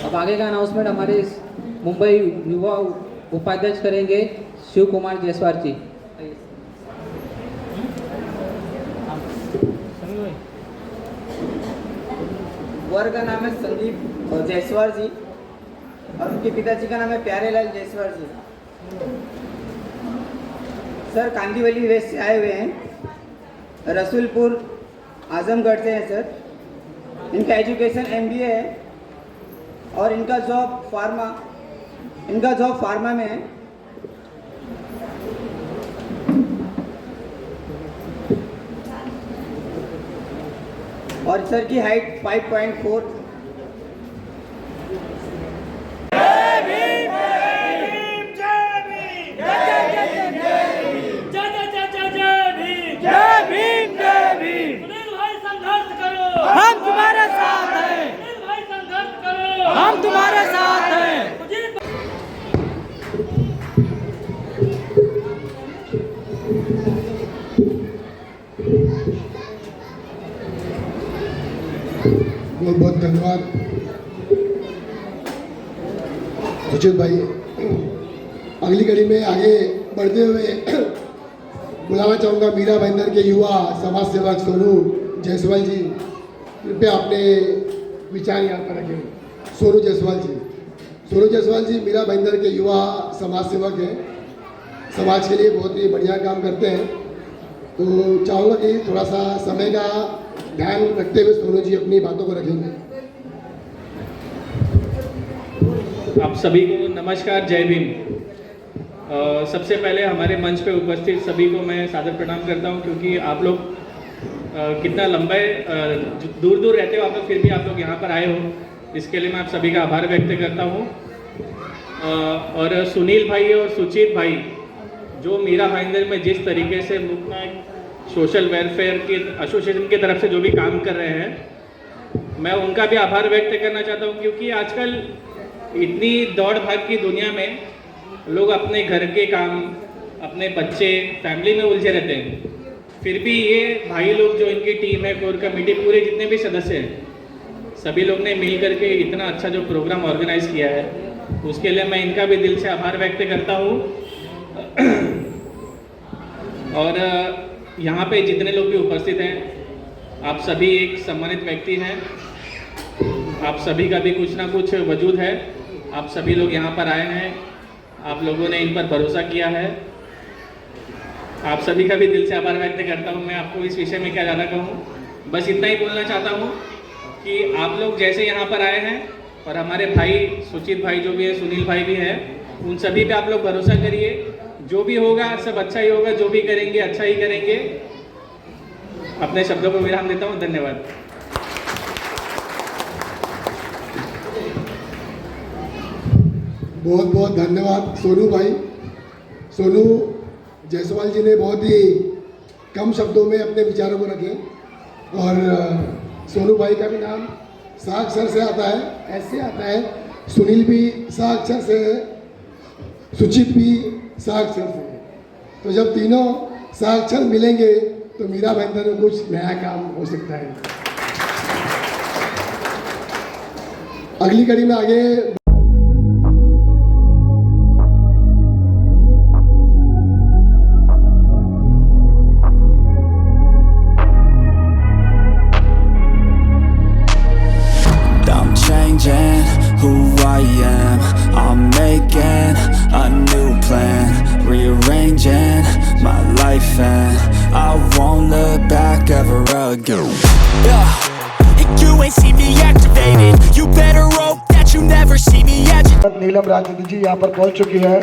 अब आगे का अनाउंसमेंट हमारे मुंबई युवा उपाध्यक्ष करेंगे शिव कुमार जायसवाल जी। वर का नाम है संदीप जायसवाल जी और उनके पिताजी का नाम है प्यारेलाल जायसवाल जी। सर कांदीवली वेस्ट से आए हुए हैं, रसूलपुर आजमगढ़ से हैं सर। इनका एजुकेशन MBA है और इनका जॉब फार्मा में है। और सर की हाइट 5.4। हम तुम्हारे साथ हैं, हम तुम्हारे साथ हैं। बहुत बहुत धन्यवाद सुचित भाई। अगली कड़ी में आगे बढ़ते हुए बुलाना चाहूँगा मीरा भाईंदर के युवा समाज सेवक सोनू जायसवाल जी। कृपया अपने विचार यहाँ पर रखें। सोनू जायसवाल जी मीरा भाईंदर के युवा समाज सेवक हैं, समाज के लिए बहुत ही बढ़िया काम करते हैं। तो चाहूँगा कि थोड़ा सा समय का ध्यान रखते हुए सोनू जी अपनी बातों को रखेंगे। आप सभी को नमस्कार, जय भीम। सबसे पहले हमारे मंच पे उपस्थित सभी को मैं सादर प्रणाम करता हूँ, क्योंकि आप लोग कितना लंबे दूर दूर रहते हो आप लोग, फिर भी आप लोग यहाँ पर आए हो, इसके लिए मैं आप सभी का आभार व्यक्त करता हूँ। और सुनील भाई और सुचित भाई जो मीरा भाईंदर में जिस तरीके से मुख्य सोशल वेलफेयर की एसोसिएशन की तरफ से जो भी काम कर रहे हैं, मैं उनका भी आभार व्यक्त करना चाहता हूँ, क्योंकि आजकल इतनी दौड़ भाग की दुनिया में लोग अपने घर के काम, अपने बच्चे, फैमिली में उलझे रहते हैं, फिर भी ये भाई लोग जो इनकी टीम है, कोर कमेटी, पूरे जितने भी सदस्य हैं, सभी लोग ने मिल करके इतना अच्छा जो प्रोग्राम ऑर्गेनाइज किया है, उसके लिए मैं इनका भी दिल से आभार व्यक्त करता हूँ। और यहाँ पे जितने लोग भी उपस्थित हैं, आप सभी एक सम्मानित व्यक्ति हैं, आप सभी का भी कुछ ना कुछ वजूद है, आप सभी लोग यहाँ पर आए हैं, आप लोगों ने इन पर भरोसा किया है, आप सभी का भी दिल से आभार व्यक्त करता हूँ। मैं आपको इस विषय में क्या ज़्यादा कहूँ, बस इतना ही बोलना चाहता हूँ कि आप लोग जैसे यहाँ पर आए हैं, और हमारे भाई सुचित भाई जो भी है, सुनील भाई भी हैं, उन सभी पे आप लोग भरोसा करिए, जो भी होगा सब अच्छा ही होगा, जो भी करेंगे अच्छा ही करेंगे। अपने शब्दों को विराम देता हूँ, धन्यवाद। बहुत बहुत धन्यवाद सोनू भाई। सोनू जायसवाल जी ने बहुत ही कम शब्दों में अपने विचारों को रखे, और सोनू भाई का भी नाम सा अक्षर से आता है, ऐसे आता है, सुनील भी सा अक्षर से है, सुचित भी सा अक्षर से है। तो जब तीनों सा अक्षर मिलेंगे तो मीरा भाईंदर में कुछ नया काम हो सकता है। अगली कड़ी में आगे who I am, I'm making a new plan, rearranging my life, and I won't look back ever again. You ain't see me activated, you better hope that you never see me agitated. नीलम राजनीति जी यहाँ पर पहुँच चुकी है।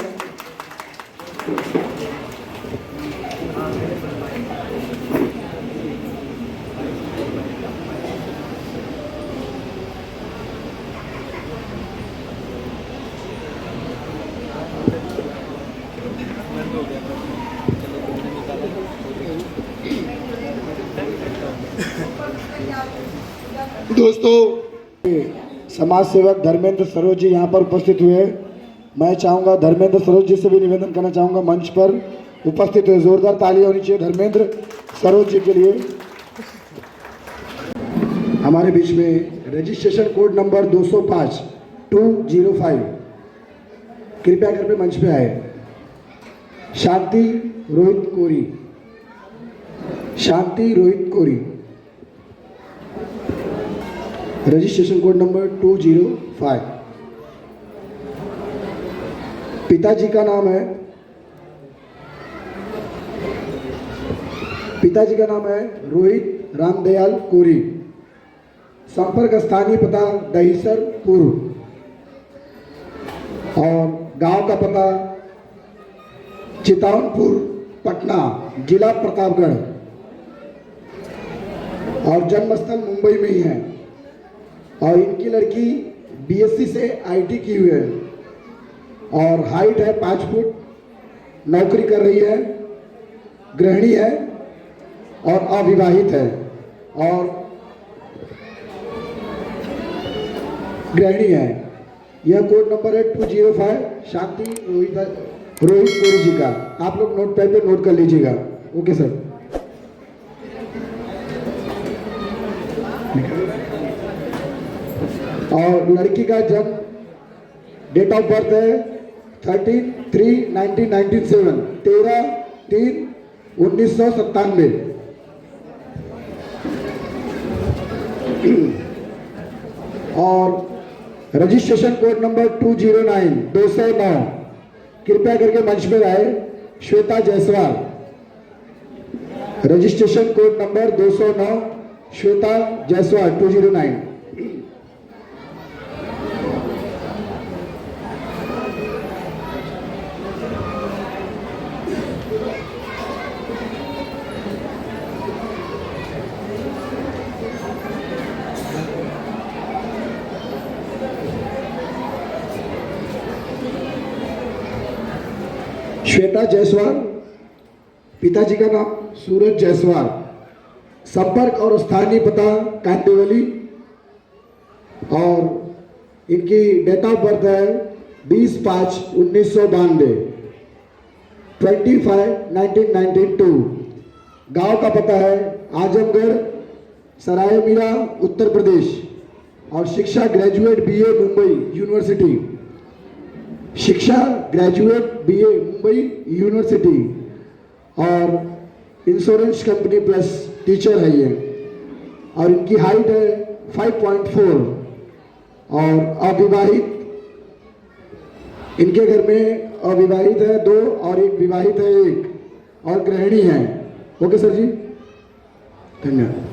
दोस्तों, समाज सेवक धर्मेंद्र सरोज जी यहाँ पर उपस्थित हुए। मैं चाहूँगा धर्मेंद्र सरोज जी से भी निवेदन करना चाहूँगा मंच पर उपस्थित हुए। जोरदार ताली होनी चाहिए धर्मेंद्र सरोज जी के लिए। हमारे बीच में रजिस्ट्रेशन कोड नंबर 205 कृपया करके मंच पे आए। शांति रोहित कोरी, शांति रोहित कोरी, रजिस्ट्रेशन कोड नंबर 205। पिताजी का नाम है, पिताजी का नाम है रोहित रामदयाल कोरी। संपर्क स्थानीय पता दहीसर पूर्व, और गांव का पता चितौनपुर पटना, जिला प्रतापगढ़, और जन्मस्थल मुंबई में ही है। और इनकी लड़की बीएससी से आईटी की हुई है, और हाइट है 5 फुट, नौकरी कर रही है, गृहिणी है और अविवाहित है, और गृहिणी है। यह कोड नंबर है 205, शांति रोहित कोरी जी का। आप लोग नोट पैड पे नोट कर लीजिएगा। Okay sir. और लड़की का जन्म, डेट ऑफ बर्थ है 13/3/1997, 13/3/1997। और रजिस्ट्रेशन कोड नंबर 209 कृपया करके मंच पर आए। Shweta Jaiswal, registration code number 209 Shweta Jaiswal 209। Shweta Jaiswal, पिताजी का नाम सूरज जायसवाल, संपर्क और स्थानीय पता कांदिवली, और इनकी डेट ऑफ बर्थ है 20/5/1992, 25/1992। गांव का पता है आजमगढ़ सराय मीरा उत्तर प्रदेश, और शिक्षा ग्रेजुएट BA मुंबई यूनिवर्सिटी, शिक्षा ग्रेजुएट BA मुंबई यूनिवर्सिटी, और इंश्योरेंस कंपनी प्लस टीचर है ये, और इनकी हाइट है 5.4, और अविवाहित, इनके घर में अविवाहित है 2 और एक विवाहित है 1, और गृहिणी है। ओके सर जी, धन्यवाद।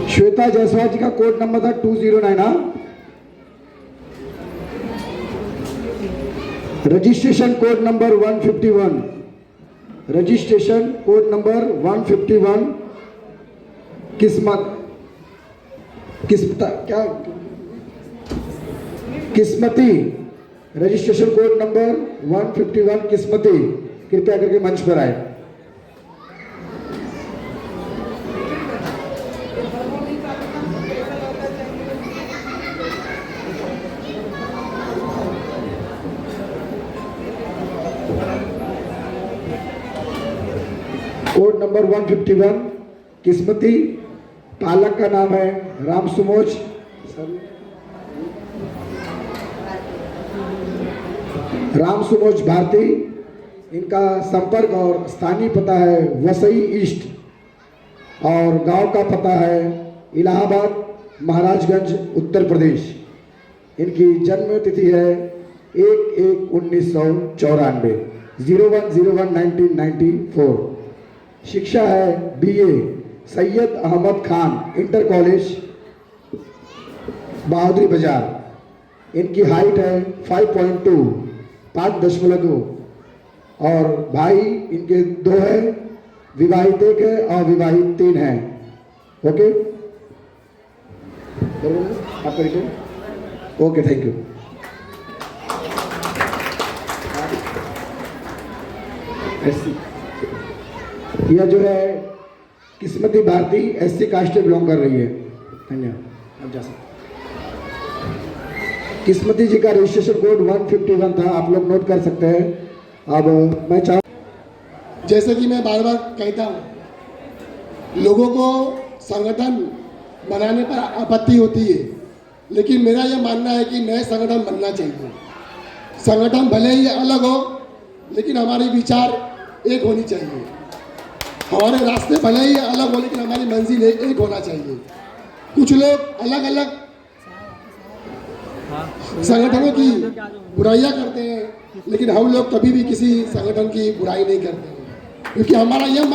श्वेता जायसवाल जी का कोड नंबर था 209। हाँ, registration code number 151, registration code number 151, किस्मती, रजिस्ट्रेशन कोड नंबर 151 किस्मती, कृपया करके मंच पर आए। कोड नंबर 151 किस्मती, पालक का नाम है राम सुमोज, भारती, इनका संपर्क और स्थानीय पता है वसई ईस्ट, और गांव का पता है इलाहाबाद महाराजगंज उत्तर प्रदेश। इनकी जन्म तिथि है 1/1/1994, 01/01/1994। शिक्षा है BA Syed Ahmad Khan inter college Bahaduri Bazar. इनकी हाइट है 5.2, 5.2, और भाई इनके 2 है, विवाहित 1 है, अविवाहित 3 है। ओके, आपका रिटर्न ओके, थैंक यू। यह जो है किस्मती भारती SC कास्ट से बिलोंग कर रही है। धन्यवाद, आप जा सकते। किस्मती जी का रजिस्ट्रेशन कोड 151 था, आप लोग नोट कर सकते हैं। अब मैं जैसे कि मैं बार बार कहता हूँ, लोगों को संगठन बनाने पर आपत्ति होती है, लेकिन मेरा यह मानना है कि नए संगठन बनना चाहिए। संगठन भले ही अलग हो, लेकिन हमारे विचार एक होनी चाहिए। हमारे रास्ते भले ही अलग हो, लेकिन हमारी मंजिल एक होना चाहिए। कुछ लोग अलग अलग संगठनों की बुराइयां करते हैं, लेकिन हम लोग कभी भी किसी संगठन की बुराई नहीं करते हैं, क्योंकि हमारा यह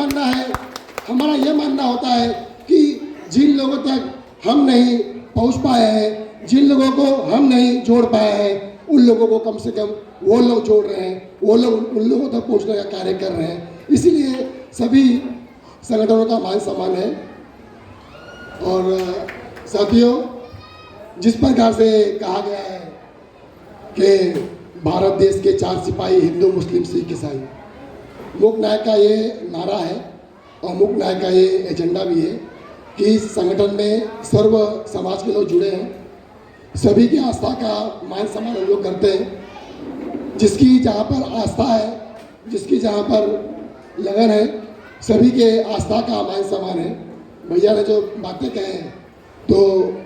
मानना होता है कि जिन लोगों तक हम नहीं पहुंच पाए हैं, जिन लोगों को हम नहीं जोड़ पाए हैं, उन लोगों को कम से कम वो लोग जोड़ रहे हैं, वो लोग उन लोगों तक पहुंचने का कार्य कर रहे हैं। इसीलिए सभी संगठनों का मान सम्मान है। और साथियों, जिस प्रकार से कहा गया है कि भारत देश के 4 सिपाही हिंदू मुस्लिम सिख ईसाई, मुख्य नायक का ये नारा है और मुख्य नायक का ये एजेंडा भी है कि इस संगठन में सर्व समाज के लोग जुड़े हैं। सभी की आस्था का मान सम्मान हम लोग करते हैं। जिसकी जहाँ पर आस्था है, जिसकी जहाँ पर लगन है, सभी के आस्था का मान सम्मान है। भैया ने जो बातें कहे तो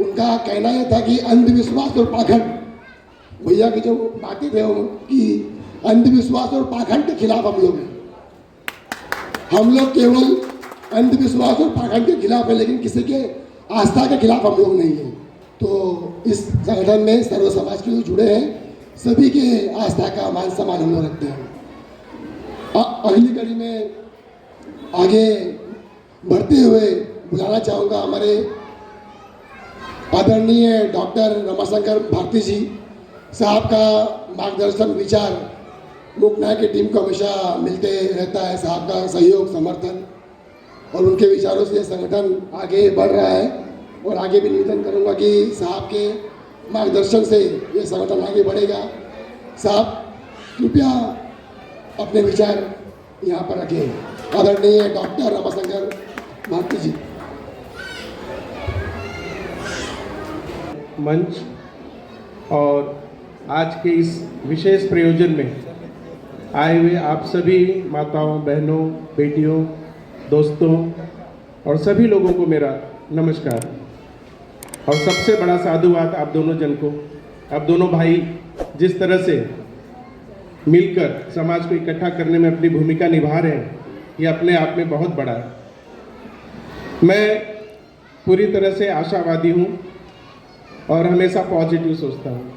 उनका कहना यह था कि अंधविश्वास और पाखंड, भैया की जो बातें थे वो कि अंधविश्वास और पाखंड के खिलाफ हम लोग हैं। हम लोग केवल अंधविश्वास और पाखंड के खिलाफ है, लेकिन किसी के आस्था के खिलाफ हम लोग नहीं हैं। तो इस संगठन में सर्व समाज के लोग जुड़े हैं, सभी के आस्था का मान सम्मान हम लोग रखते हैं। अगली कड़ी में आगे बढ़ते हुए बुलाना चाहूँगा हमारे आदरणीय डॉक्टर रमाशंकर भारती जी साहब का मार्गदर्शन विचार मुख्य नायक की टीम को हमेशा मिलते रहता है। साहब का सहयोग समर्थन और उनके विचारों से संगठन आगे बढ़ रहा है। और आगे भी निवेदन करूंगा कि साहब के मार्गदर्शन से ये संगठन आगे बढ़ेगा। साहब कृपया अपने विचार यहाँ पर रखें। आदरणीय डॉक्टर रमाशंकर भारती जी। मंच और आज के इस विशेष प्रयोजन में आए हुए आप सभी माताओं, बहनों, बेटियों, दोस्तों और सभी लोगों को मेरा नमस्कार। और सबसे बड़ा साधुवाद आप दोनों जन को, आप दोनों भाई जिस तरह से मिलकर समाज को इकट्ठा करने में अपनी भूमिका निभा रहे हैं, ये अपने आप में बहुत बड़ा है। मैं पूरी तरह से आशावादी हूँ और हमेशा पॉजिटिव सोचता हूँ।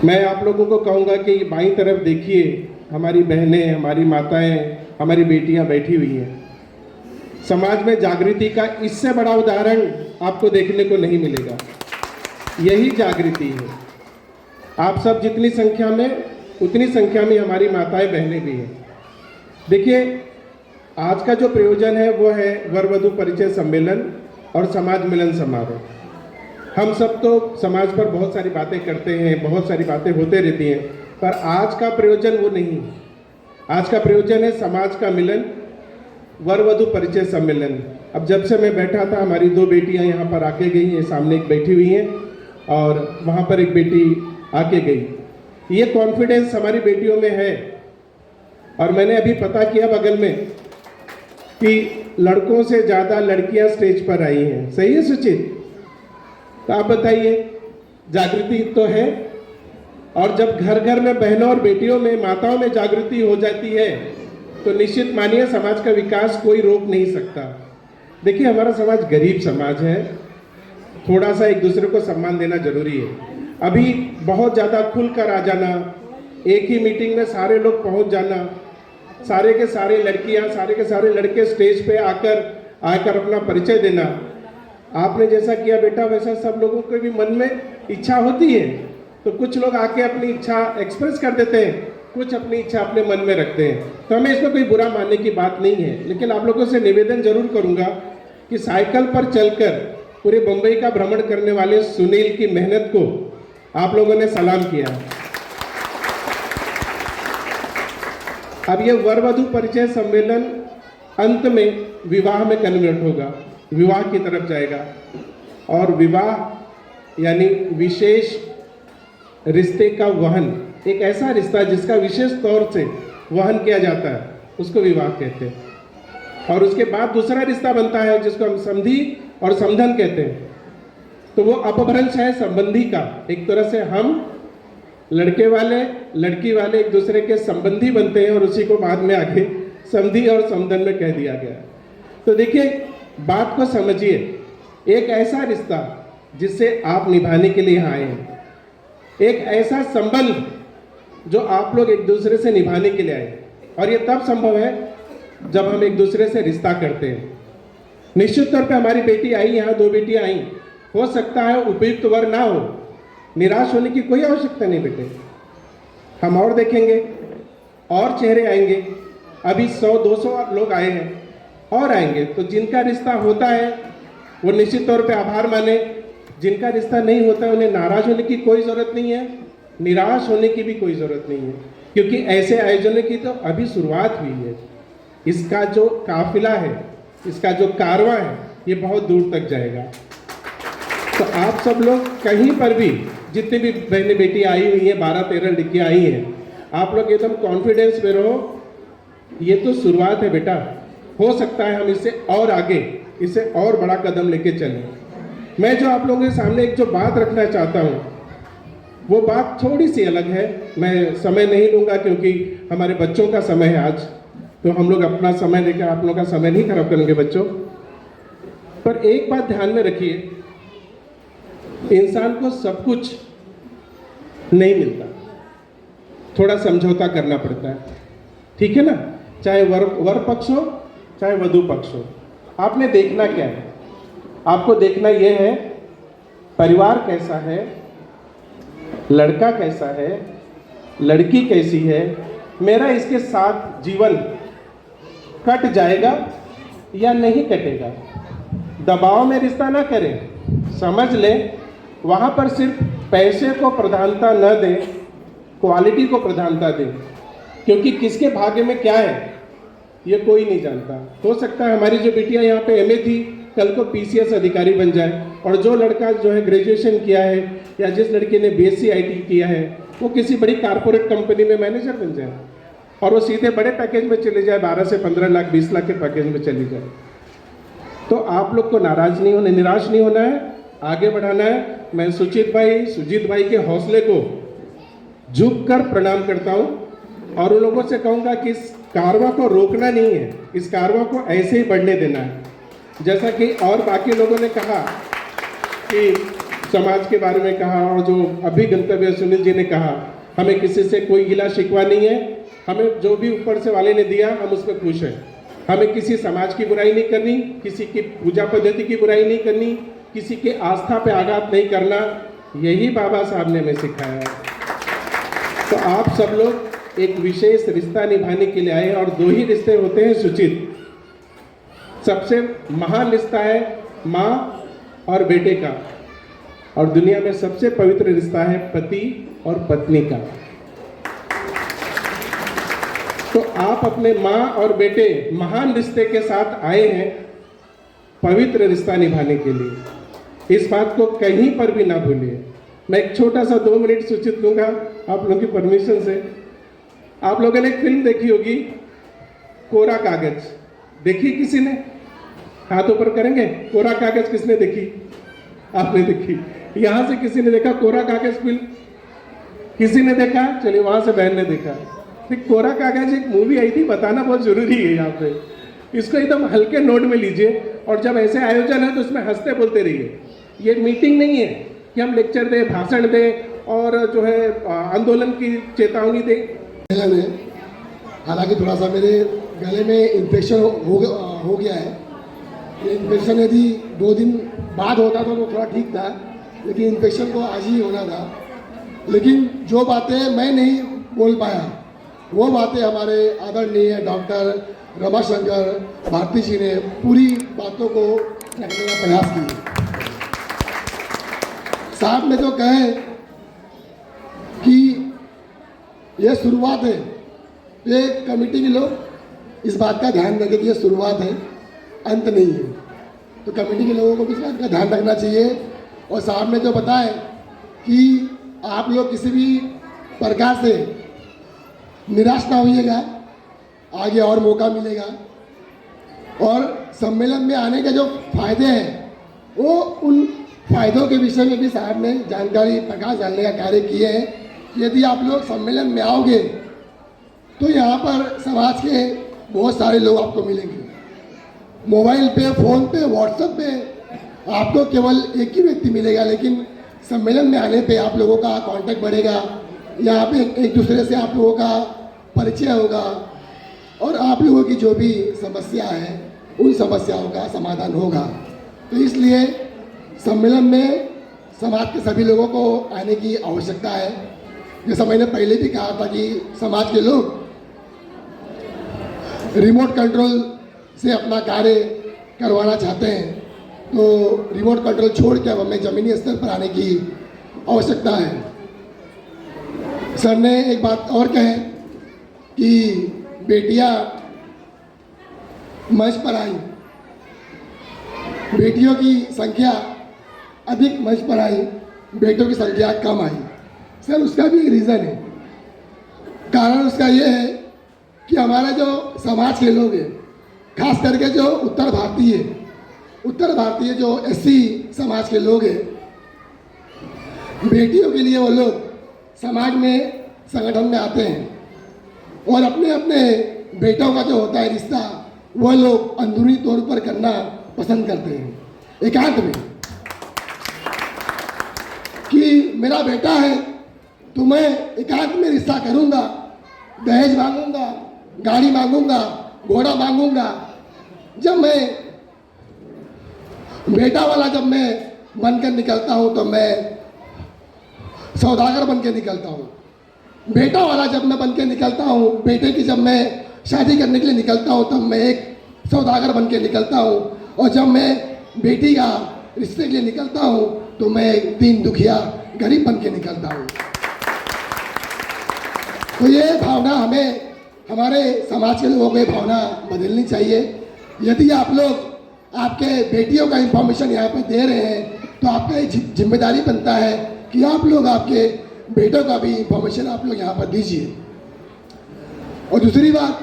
मैं आप लोगों को कहूँगा कि बाईं तरफ देखिए, हमारी बहनें, हमारी माताएं, हमारी बेटियां बैठी हुई हैं। समाज में जागृति का इससे बड़ा उदाहरण आपको देखने को नहीं मिलेगा। यही जागृति है। आप सब जितनी संख्या में, उतनी संख्या में हमारी माताएं, बहनें भी हैं। देखिए, आज का जो प्रयोजन है वो है वर वधू परिचय सम्मेलन और समाज मिलन समारोह। हम सब तो समाज पर बहुत सारी बातें करते हैं, बहुत सारी बातें होते रहती हैं, पर आज का प्रयोजन वो नहीं है। आज का प्रयोजन है समाज का मिलन, वर वधू परिचय सम्मेलन। अब जब से मैं बैठा था, हमारी 2 बेटियां यहाँ पर आके गई हैं, सामने एक बैठी हुई हैं और वहाँ पर एक बेटी आके गई। ये कॉन्फिडेंस हमारी बेटियों में है। और मैंने अभी पता किया बगल में कि लड़कों से ज़्यादा लड़कियाँ स्टेज पर आई हैं। सही है सुचित? तो आप बताइए, जागृति तो है। और जब घर घर में बहनों और बेटियों में, माताओं में जागृति हो जाती है तो निश्चित मानिए समाज का विकास कोई रोक नहीं सकता। देखिए, हमारा समाज गरीब समाज है, थोड़ा सा एक दूसरे को सम्मान देना जरूरी है। अभी बहुत ज़्यादा खुलकर आ जाना, एक ही मीटिंग में सारे लोग पहुंच जाना, सारे के सारे लड़कियां, सारे के सारे लड़के स्टेज पे आकर अपना परिचय देना, आपने जैसा किया बेटा वैसा सब लोगों के भी मन में इच्छा होती है। तो कुछ लोग आके अपनी इच्छा एक्सप्रेस कर देते हैं, कुछ अपनी इच्छा अपने मन में रखते हैं। तो हमें इसमें कोई बुरा मानने की बात नहीं है। लेकिन आप लोगों से निवेदन जरूर करूंगा कि साइकिल पर चलकर पूरे बम्बई का भ्रमण करने वाले सुनील की मेहनत को आप लोगों ने सलाम किया। अब ये वर वधू परिचय सम्मेलन अंत में विवाह में कन्वर्ट होगा, विवाह की तरफ जाएगा। और विवाह यानी विशेष रिश्ते का वहन, एक ऐसा रिश्ता जिसका विशेष तौर से वहन किया जाता है, उसको विवाह कहते हैं। और उसके बाद दूसरा रिश्ता बनता है जिसको हम संधि और समधन कहते हैं। तो वो अपभ्रंश है संबंधी का। एक तरह से हम लड़के वाले, लड़की वाले एक दूसरे के संबंधी बनते हैं और उसी को बाद में आगे संधि और समधन में कह दिया गया। तो देखिए, बात को समझिए, एक ऐसा रिश्ता जिससे आप निभाने के लिए आए हैं, एक ऐसा संबंध जो आप लोग एक दूसरे से निभाने के लिए आए। और ये तब संभव है जब हम एक दूसरे से रिश्ता करते हैं। निश्चित तौर पे हमारी बेटी आई, यहाँ 2 बेटियां आई, हो सकता है उपयुक्त वर ना हो, निराश होने की कोई आवश्यकता नहीं बेटे। हम और देखेंगे, और चेहरे आएंगे। अभी 100-200 लोग आए हैं और आएंगे। तो जिनका रिश्ता होता है वो निश्चित तौर पे आभार माने, जिनका रिश्ता नहीं होता है उन्हें नाराज होने की कोई ज़रूरत नहीं है, निराश होने की भी कोई ज़रूरत नहीं है। क्योंकि ऐसे आयोजनों की तो अभी शुरुआत हुई है। इसका जो काफिला है, इसका जो कारवां है, ये बहुत दूर तक जाएगा। तो आप सब लोग कहीं पर भी, जितनी भी बहनें बेटी आई हुई हैं, 12-13 लड़कियाँ आई हैं, आप लोग एकदम कॉन्फिडेंस में रहो। ये तो शुरुआत है बेटा, हो सकता है हम इससे और आगे, इससे और बड़ा कदम लेके चलें। मैं जो आप लोगों के सामने एक जो बात रखना चाहता हूँ, वो बात थोड़ी सी अलग है। मैं समय नहीं लूँगा क्योंकि हमारे बच्चों का समय है आज, तो हम लोग अपना समय लेकर आप लोगों का समय नहीं खराब करेंगे बच्चों। पर एक बात ध्यान में रखिए, इंसान को सब कुछ नहीं मिलता, थोड़ा समझौता करना पड़ता है, ठीक है ना। चाहे वर पक्ष हो चाहे वधू पक्ष हो। आपने देखना क्या है? आपको देखना यह है परिवार कैसा है, लड़का कैसा है, लड़की कैसी है, मेरा इसके साथ जीवन कट जाएगा या नहीं कटेगा। दबाव में रिश्ता ना करें, समझ लें वहाँ पर सिर्फ पैसे को प्रधानता न दें, क्वालिटी को प्रधानता दें, क्योंकि किसके भाग्य में क्या है ये कोई नहीं जानता। हो सकता है हमारी जो बिटिया यहाँ पे एमए थी कल को पीसीएस अधिकारी बन जाए, और जो लड़का जो है ग्रेजुएशन किया है या जिस लड़के ने बीएससी आईटी किया है वो किसी बड़ी कारपोरेट कंपनी में मैनेजर बन जाए और वो सीधे बड़े पैकेज में चले जाए, 12 से 15 लाख 20 लाख के पैकेज में चली जाए। तो आप लोग को नाराज नहीं होना, निराश नहीं होना है, आगे बढ़ाना है। मैं सुजीत भाई के हौसले को झुक कर प्रणाम करता हूँ और उन लोगों से कहूँगा कि इस कारवां को रोकना नहीं है, इस कारवां को ऐसे ही बढ़ने देना है। जैसा कि और बाकी लोगों ने कहा कि समाज के बारे में कहा, और जो अभी गंतव्य सुनील जी ने कहा, हमें किसी से कोई गिला शिकवा नहीं है, हमें जो भी ऊपर से वाले ने दिया हम उसमें खुश हैं। हमें किसी समाज की बुराई नहीं करनी, किसी की पूजा पद्धति की बुराई नहीं करनी, किसी के आस्था पे आघात नहीं करना, यही बाबा साहब ने हमें सिखाया है। तो आप सब लोग एक विशेष रिश्ता निभाने के लिए आए, और 2 ही रिश्ते होते हैं सुचित। सबसे महान रिश्ता है माँ और बेटे का, और दुनिया में सबसे पवित्र रिश्ता है पति और पत्नी का। तो आप अपने माँ और बेटे महान रिश्ते के साथ आए हैं पवित्र रिश्ता निभाने के लिए। इस बात को कहीं पर भी ना भूलिए। मैं एक छोटा सा 2 मिनट सूचित लूँगा आप लोगों की परमिशन से। आप लोगों ने एक फिल्म देखी होगी कोरा कागज, देखी किसी ने? हाथ ऊपर करेंगे। कोरा कागज किसने देखी? आपने देखी। यहाँ से किसी ने देखा कोरा कागज फिल्म? किसी ने देखा? चलिए वहाँ से बहन ने देखा। फिर कोरा कागज एक मूवी आई थी, बताना बहुत जरूरी है यहाँ पे। इसको एकदम हल्के नोट में लीजिए, और जब ऐसे आयोजन है तो इसमें हंसते बोलते रहिए। ये मीटिंग नहीं है कि हम लेक्चर दें, भाषण दें और जो है आंदोलन की चेतावनी दें। हालांकि थोड़ा सा मेरे गले में इन्फेक्शन हो गया है। ये इन्फेक्शन यदि 2 दिन बाद होता तो थोड़ा ठीक था, लेकिन इन्फेक्शन तो आज ही होना था। लेकिन जो बातें मैं नहीं बोल पाया वो बातें हमारे आदरणीय डॉक्टर रमाशंकर भारती जी ने पूरी बातों को रखने का प्रयास किया। साहब ने जो कहे कि यह शुरुआत है, ये कमेटी के लोग इस बात का ध्यान रखें कि यह शुरुआत है, अंत नहीं है। तो कमेटी के लोगों को भी इस बात का ध्यान रखना चाहिए। और साहब ने जो बताया कि आप लोग किसी भी प्रकार से निराश ना होइएगा, आगे और मौका मिलेगा। और सम्मेलन में आने के जो फायदे हैं वो उन फायदों के विषय में भी साहब ने जानकारी प्रकाश डालने का कार्य किए हैं। यदि आप लोग सम्मेलन में आओगे तो यहाँ पर समाज के बहुत सारे लोग आपको मिलेंगे। मोबाइल पे, फ़ोन पे, व्हाट्सएप पे आपको केवल एक ही व्यक्ति मिलेगा, लेकिन सम्मेलन में आने पे आप लोगों का कांटेक्ट बढ़ेगा। यहाँ पे एक दूसरे से आप लोगों का परिचय होगा, और आप लोगों की जो भी समस्या है उन समस्याओं का समाधान होगा। तो इसलिए सम्मेलन में समाज के सभी लोगों को आने की आवश्यकता है। जैसा मैंने पहले भी कहा था कि समाज के लोग रिमोट कंट्रोल से अपना कार्य करवाना चाहते हैं, तो रिमोट कंट्रोल छोड़ के अब हमें ज़मीनी स्तर पर आने की आवश्यकता है। सर ने एक बात और कहे कि बेटियां मंच पर आई, बेटियों की संख्या अधिक मंच पर आई, बेटों की संख्या कम आई। सर उसका भी एक रीज़न है। कारण उसका ये है कि हमारा जो समाज के लोग हैं, खास करके जो उत्तर भारतीय जो एससी समाज के लोग हैं, बेटियों के लिए वो लोग समाज में संगठन में आते हैं और अपने अपने बेटों का जो होता है रिश्ता वो लोग अंदरूनी तौर पर करना पसंद करते हैं, एकांत में, कि मेरा बेटा है तो मैं एकांत में रिश्ता करूंगा, दहेज मांगूंगा, गाड़ी मांगूंगा, घोड़ा मांगूंगा। जब मैं बेटा वाला जब मैं बनकर निकलता हूं तो मैं सौदागर बनकर निकलता हूं। बेटा वाला जब मैं बनकर निकलता हूं, बेटे की जब मैं शादी करने के लिए निकलता हूं तब मैं एक सौदागर बनकर निकलता हूं। और जब मैं बेटी का रिश्ते के लिए निकलता हूँ तो मैं एक दीन दुखिया गरीब बन के निकलता हूँ। तो ये भावना हमें, हमारे समाज के लोगों को ये भावना बदलनी चाहिए। यदि आप लोग आपके बेटियों का इंफॉर्मेशन यहाँ पे दे रहे हैं तो आपका ये जिम्मेदारी बनता है कि आप लोग आपके बेटों का भी इंफॉर्मेशन आप लोग यहाँ पर दीजिए। और दूसरी बात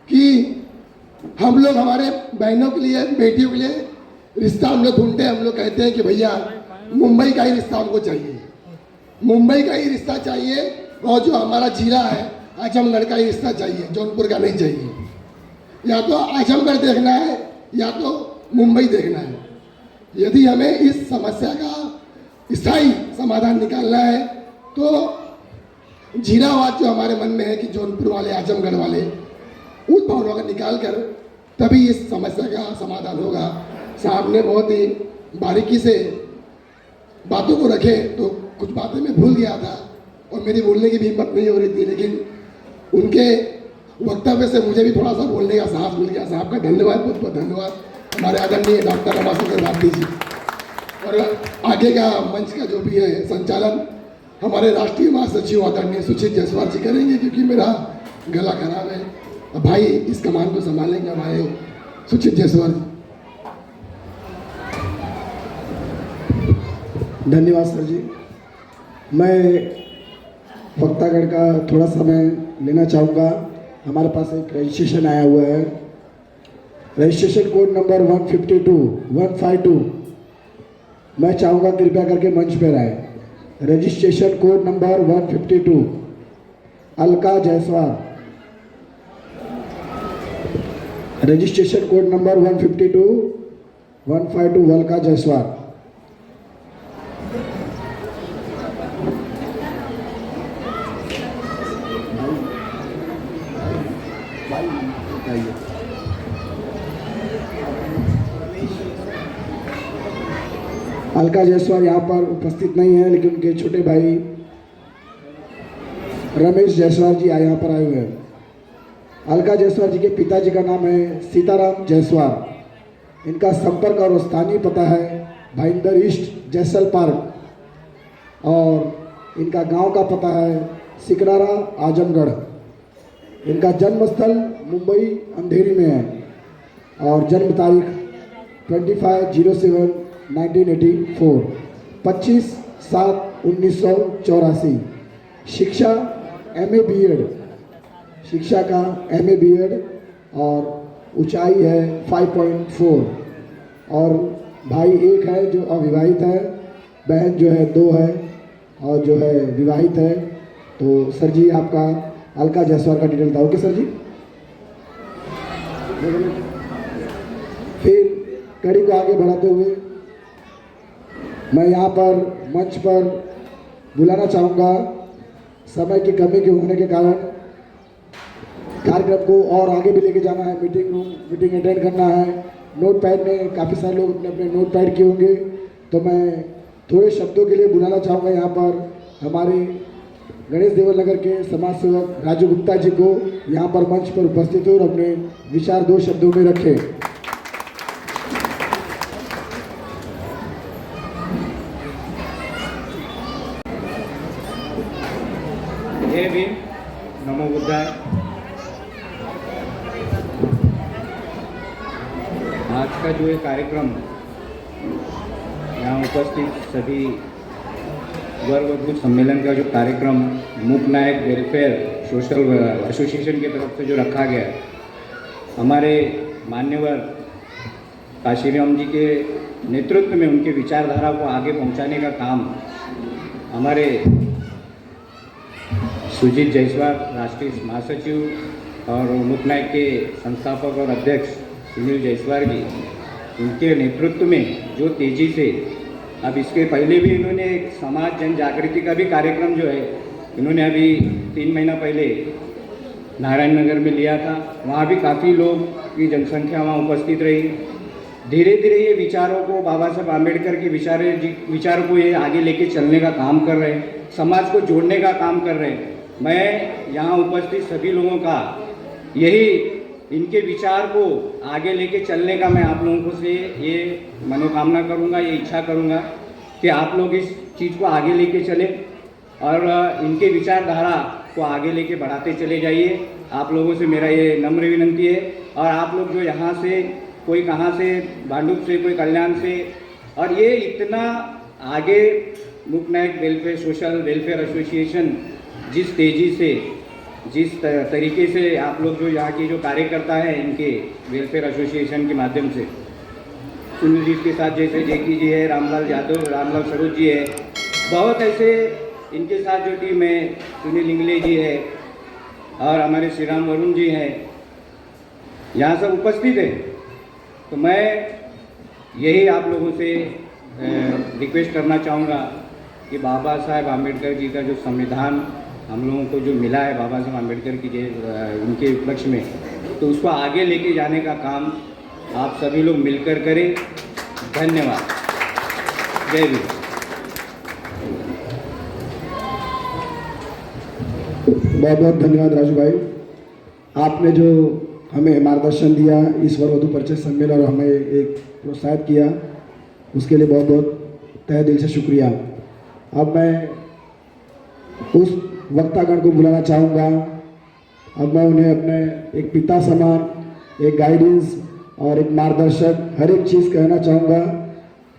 कि हम लोग हमारे बहनों के लिए, बेटियों के लिए रिश्ता हम लोग ढूंढते हैं। हम लोग कहते हैं कि भैया मुंबई का ही रिश्ता हमको चाहिए, मुंबई का ही रिश्ता चाहिए, और जो हमारा जिला है आजमगढ़ का ही रिश्ता चाहिए, जौनपुर का नहीं चाहिए। या तो आजमगढ़ देखना है या तो मुंबई देखना है। यदि हमें इस समस्या का स्थायी समाधान निकालना है तो जिलावाद जो हमारे मन में है कि जौनपुर वाले, आजमगढ़ वाले, उन भावनाओं का निकाल कर तभी इस समस्या का समाधान होगा। साहब ने बहुत ही बारीकी से बातों को रखे, तो कुछ बातें मैं भूल गया था और मेरी बोलने की भी हिम्मत नहीं हो रही थी, लेकिन उनके वक्तव्य से मुझे भी थोड़ा सा बोलने का साहस मिल गया। साहब का धन्यवाद, बहुत बहुत धन्यवाद हमारे आदरणीय डॉक्टर रमाशंकर भारती जी। और आगे का मंच का जो भी है संचालन हमारे राष्ट्रीय महासचिव आदरणीय सुचित जायसवाल जी करेंगे, क्योंकि मेरा गला खराब है। अब भाई इस कमान को संभालेंगे हमारे सुचित जायसवाल जी। धन्यवाद सर जी। मैं फक्तागढ़ का थोड़ा समय लेना चाहूँगा। हमारे पास एक रजिस्ट्रेशन आया हुआ है, रजिस्ट्रेशन कोड नंबर 152 मैं चाहूँगा कृपया करके मंच पर आए। Registration code number 152 Alka Jaiswal. Registration code number 152 Alka Jaiswal. Alka Jaiswal यहाँ पर उपस्थित नहीं है, लेकिन उनके छोटे भाई रमेश जायसवाल जी यहाँ पर आए हुए हैं। अलका जायसवाल जी के पिताजी का नाम है सीताराम जायसवाल। इनका संपर्क और स्थानीय पता है भाईंदर ईस्ट जैसल पार्क, और इनका गांव का पता है सिकरारा आजमगढ़। इनका जन्म स्थल मुंबई अंधेरी में है और जन्म तारीख 25/07/1984, 25/7/1984। शिक्षा MA BEd, शिक्षा का MA BEd, और ऊंचाई है 5.4। और भाई एक है जो अविवाहित है, बहन जो है 2 है, और जो है विवाहित है। तो सर जी आपका अलका जायसवाल का डिटेल था। ओके सर जी। फिर कड़ी को आगे बढ़ाते हुए मैं यहाँ पर मंच पर बुलाना चाहूँगा। समय की कमी के होने के कारण कार्यक्रम को और आगे भी लेके जाना है, मीटिंग अटेंड करना है। नोट पैड में काफ़ी सारे लोग अपने अपने नोट पैड किए होंगे, तो मैं थोड़े शब्दों के लिए बुलाना चाहूँगा यहाँ पर हमारे गणेश देवल नगर के समाज सेवक राजू गुप्ता जी को यहाँ पर मंच पर उपस्थित हो और अपने विचार 2 शब्दों में रखें। जय भीम, नमो बुद्धाय। आज का जो ये कार्यक्रम, यहाँ उपस्थित सभी वर्ग सम्मेलन का जो कार्यक्रम मूक नायक वेलफेयर सोशल एसोसिएशन की तरफ से जो रखा गया, हमारे मान्यवर काशीराम जी के नेतृत्व में उनके विचारधारा को आगे पहुंचाने का काम हमारे सुजीत जायसवाल राष्ट्रीय महासचिव और मूक नायक के संस्थापक और अध्यक्ष सुनील जायसवाल जी, उनके नेतृत्व में जो तेज़ी से, अब इसके पहले भी इन्होंने एक समाज जन जागृति का भी कार्यक्रम जो है इन्होंने अभी 3 महीना पहले नारायण नगर में लिया था। वहाँ भी काफ़ी लोग की जनसंख्या वहाँ उपस्थित रही। धीरे धीरे ये विचारों को, बाबा साहब आम्बेडकर के विचारों को ये आगे लेके चलने का काम कर रहे हैं, समाज को जोड़ने का काम कर रहे हैं। मैं यहाँ उपस्थित सभी लोगों का यही इनके विचार को आगे लेके चलने का मैं आप लोगों को से ये मनोकामना करूँगा, ये इच्छा करूँगा कि आप लोग इस चीज़ को आगे लेके चलें और इनके विचारधारा को आगे लेके बढ़ाते चले जाइए। आप लोगों से मेरा ये नम्र विनंती है। और आप लोग जो यहाँ से, कोई कहाँ से, भांडुप से, कोई कल्याण से, और ये इतना आगे Mooknayak welfare social welfare association जिस तेज़ी से, जिस तरीके से आप लोग जो यहाँ के जो कार्यकर्ता हैं इनके वेलफेयर एसोसिएशन के माध्यम से, सुनील जी के साथ जैसे जेकी जी है, रामलाल यादव, रामलाल सरोज जी है, बहुत ऐसे इनके साथ जो टीम है, सुनील इंगले जी है और हमारे श्री राम वरुण जी हैं, यहाँ सब उपस्थित है। तो मैं यही आप लोगों से रिक्वेस्ट करना चाहूँगा कि बाबा साहेब आम्बेडकर जी का जो संविधान हम लोगों को जो मिला है बाबा साहेब आम्बेडकर की उनके उपलक्ष्य में, तो उसको आगे लेके जाने का काम आप सभी लोग मिलकर करें। धन्यवाद। जय भीम। बहुत बहुत धन्यवाद राजू भाई, आपने जो हमें मार्गदर्शन दिया इस वर वधु परिचय सम्मेलन और हमें एक प्रोत्साहित किया, उसके लिए बहुत बहुत तहे दिल से शुक्रिया। अब मैं उस वक्तागण को बुलाना चाहूँगा। अब मैं उन्हें अपने एक पिता समान, एक गाइडेंस और एक मार्गदर्शक हर एक चीज़ कहना चाहूँगा,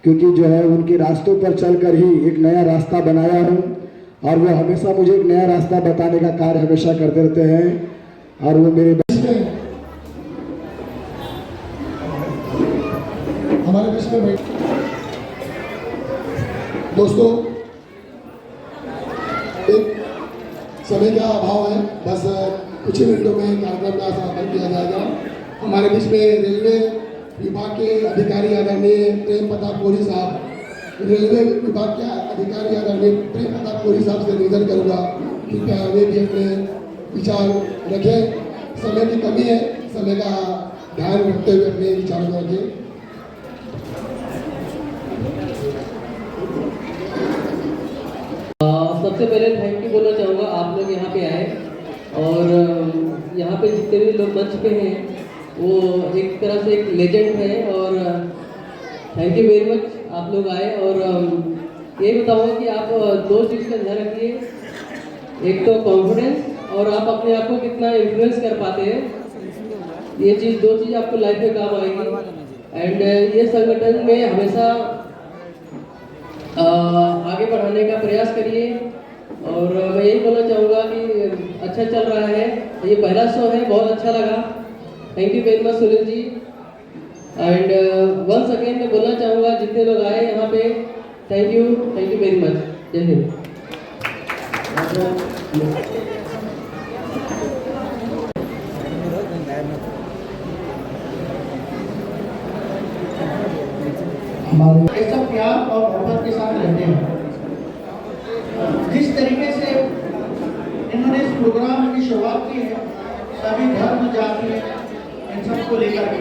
क्योंकि जो है उनके रास्तों पर चलकर ही एक नया रास्ता बनाया हूँ और वो हमेशा मुझे एक नया रास्ता बताने का कार्य हमेशा करते रहते हैं। और वो मेरे हमारे बीच में बैठ दोस्तों, एक समय का अभाव है, बस कुछ ही मिनटों में कार्यक्रम का समापन किया जाएगा। हमारे बीच में रेलवे विभाग के अधिकारी आदरणीय प्रेम प्रताप कोहली साहब, रेलवे विभाग के अधिकारी आदरणीय प्रेम प्रताप कोहली साहब से निवेदन करूँगा कि वे भी अपने विचार रखें। समय की कमी है, समय का ध्यान रखते हुए अपने विचारों को रखें। सबसे पहले थैंक यू बोलना चाहूँगा, आप लोग यहाँ पे आए और यहाँ पे जितने भी लोग मंच पे हैं वो एक तरह से एक लेजेंड है और थैंक यू वेरी मच आप लोग आए। और ये बताऊँगा कि आप दो चीज़ का ध्यान रखिए, एक तो कॉन्फिडेंस और आप अपने आप को कितना इन्फ्लुएंस कर पाते हैं, ये चीज़, दो चीज़ आपको लाइफ में काम आएगी। एंड ये संगठन में हमेशा आगे बढ़ाने का प्रयास करिए। और मैं यही बोलना चाहूँगा कि अच्छा चल रहा है, ये पहला शो है, बहुत अच्छा लगा। Thank you very much Sunil ji. And once again मैं बोलना चाहूँगा जितने लोग आए यहाँ पे, थैंक यू वेरी मच। जय हिंद। ये सब प्यार और मोहब्बत के साथ रहते हैं। जिस तरीके से इन्होंने इस प्रोग्राम की शुरुआत की है, सभी धर्म जाति इन सबको लेकर के,